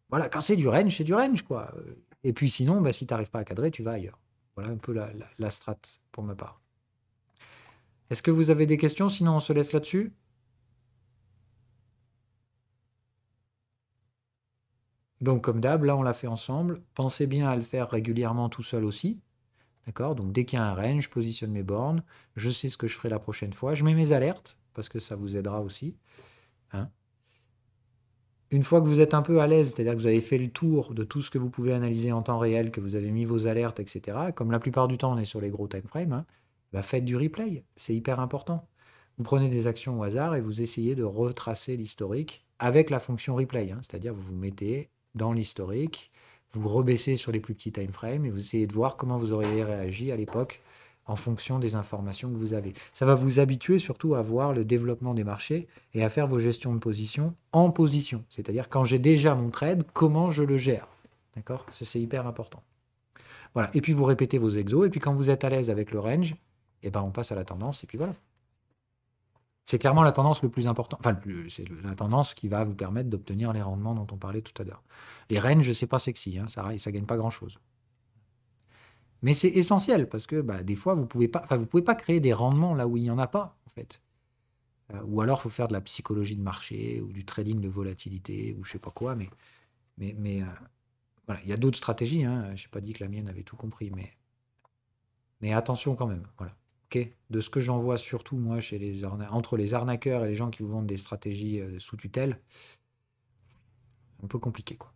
Voilà, quand c'est du range, quoi. Et puis sinon, bah, si tu n'arrives pas à cadrer, tu vas ailleurs. Voilà un peu la strat pour ma part. Est-ce que vous avez des questions? Sinon, on se laisse là-dessus. Donc, comme d'hab, là, on l'a fait ensemble. Pensez bien à le faire régulièrement tout seul aussi. D'accord? Donc, dès qu'il y a un range, je positionne mes bornes. Je sais ce que je ferai la prochaine fois. Je mets mes alertes, parce que ça vous aidera aussi. Hein. Une fois que vous êtes un peu à l'aise, c'est-à-dire que vous avez fait le tour de tout ce que vous pouvez analyser en temps réel, que vous avez mis vos alertes, etc., comme la plupart du temps on est sur les gros time frames, hein, bah faites du replay, c'est hyper important. Vous prenez des actions au hasard et vous essayez de retracer l'historique avec la fonction replay, hein, c'est-à-dire vous vous mettez dans l'historique, vous rebaissez sur les plus petits time frames et vous essayez de voir comment vous auriez réagi à l'époque en fonction des informations que vous avez. Ça va vous habituer surtout à voir le développement des marchés et à faire vos gestions de position en position. C'est-à-dire quand j'ai déjà mon trade, comment je le gère. D'accord? Ça, c'est hyper important. Voilà. Et puis vous répétez vos exos. Et puis quand vous êtes à l'aise avec le range, et ben on passe à la tendance. Et puis voilà. C'est clairement la tendance le plus important. Enfin, c'est la tendance qui va vous permettre d'obtenir les rendements dont on parlait tout à l'heure. Les ranges, c'est pas sexy. Hein, ça gagne pas grand-chose. Mais c'est essentiel parce que bah, des fois, vous pouvez pas créer des rendements là où il n'y en a pas, en fait. Ou alors, il faut faire de la psychologie de marché ou du trading de volatilité ou je sais pas quoi. Mais voilà, il y a d'autres stratégies. Hein. Je n'ai pas dit que la mienne avait tout compris, mais attention quand même. Voilà. Ok. De ce que j'en vois surtout, moi, entre les arnaqueurs et les gens qui vous vendent des stratégies sous tutelle, un peu compliqué, quoi.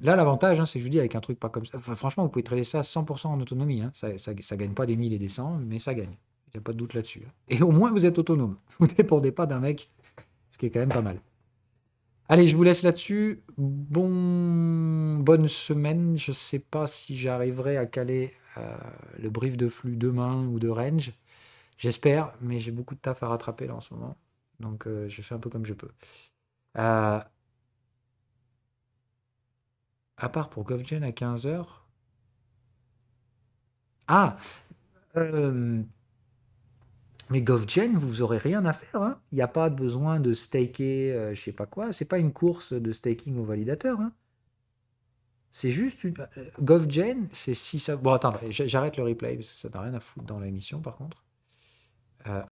Là, l'avantage, hein, c'est que je vous dis, avec un truc pas comme ça, enfin, franchement, vous pouvez trader ça à 100% en autonomie. Hein. Ça gagne pas des 1000 et des 100, mais ça gagne. Il n'y a pas de doute là-dessus. Hein. Et au moins, vous êtes autonome. Vous ne dépendez pas d'un mec, ce qui est quand même pas mal. Allez, je vous laisse là-dessus. Bonne semaine. Je ne sais pas si j'arriverai à caler le brief de flux demain ou de range. J'espère, mais j'ai beaucoup de taf à rattraper là en ce moment. Donc, je fais un peu comme je peux. Euh, à part pour GovGen à 15h. Ah! Mais GovGen, vous aurez rien à faire. Hein. Il n'y a pas besoin de staker, je sais pas quoi. C'est pas une course de staking au validateur. Hein. C'est juste une... GovGen, c'est si ça... Bon, attends, j'arrête le replay, parce que ça n'a rien à foutre dans l'émission, par contre.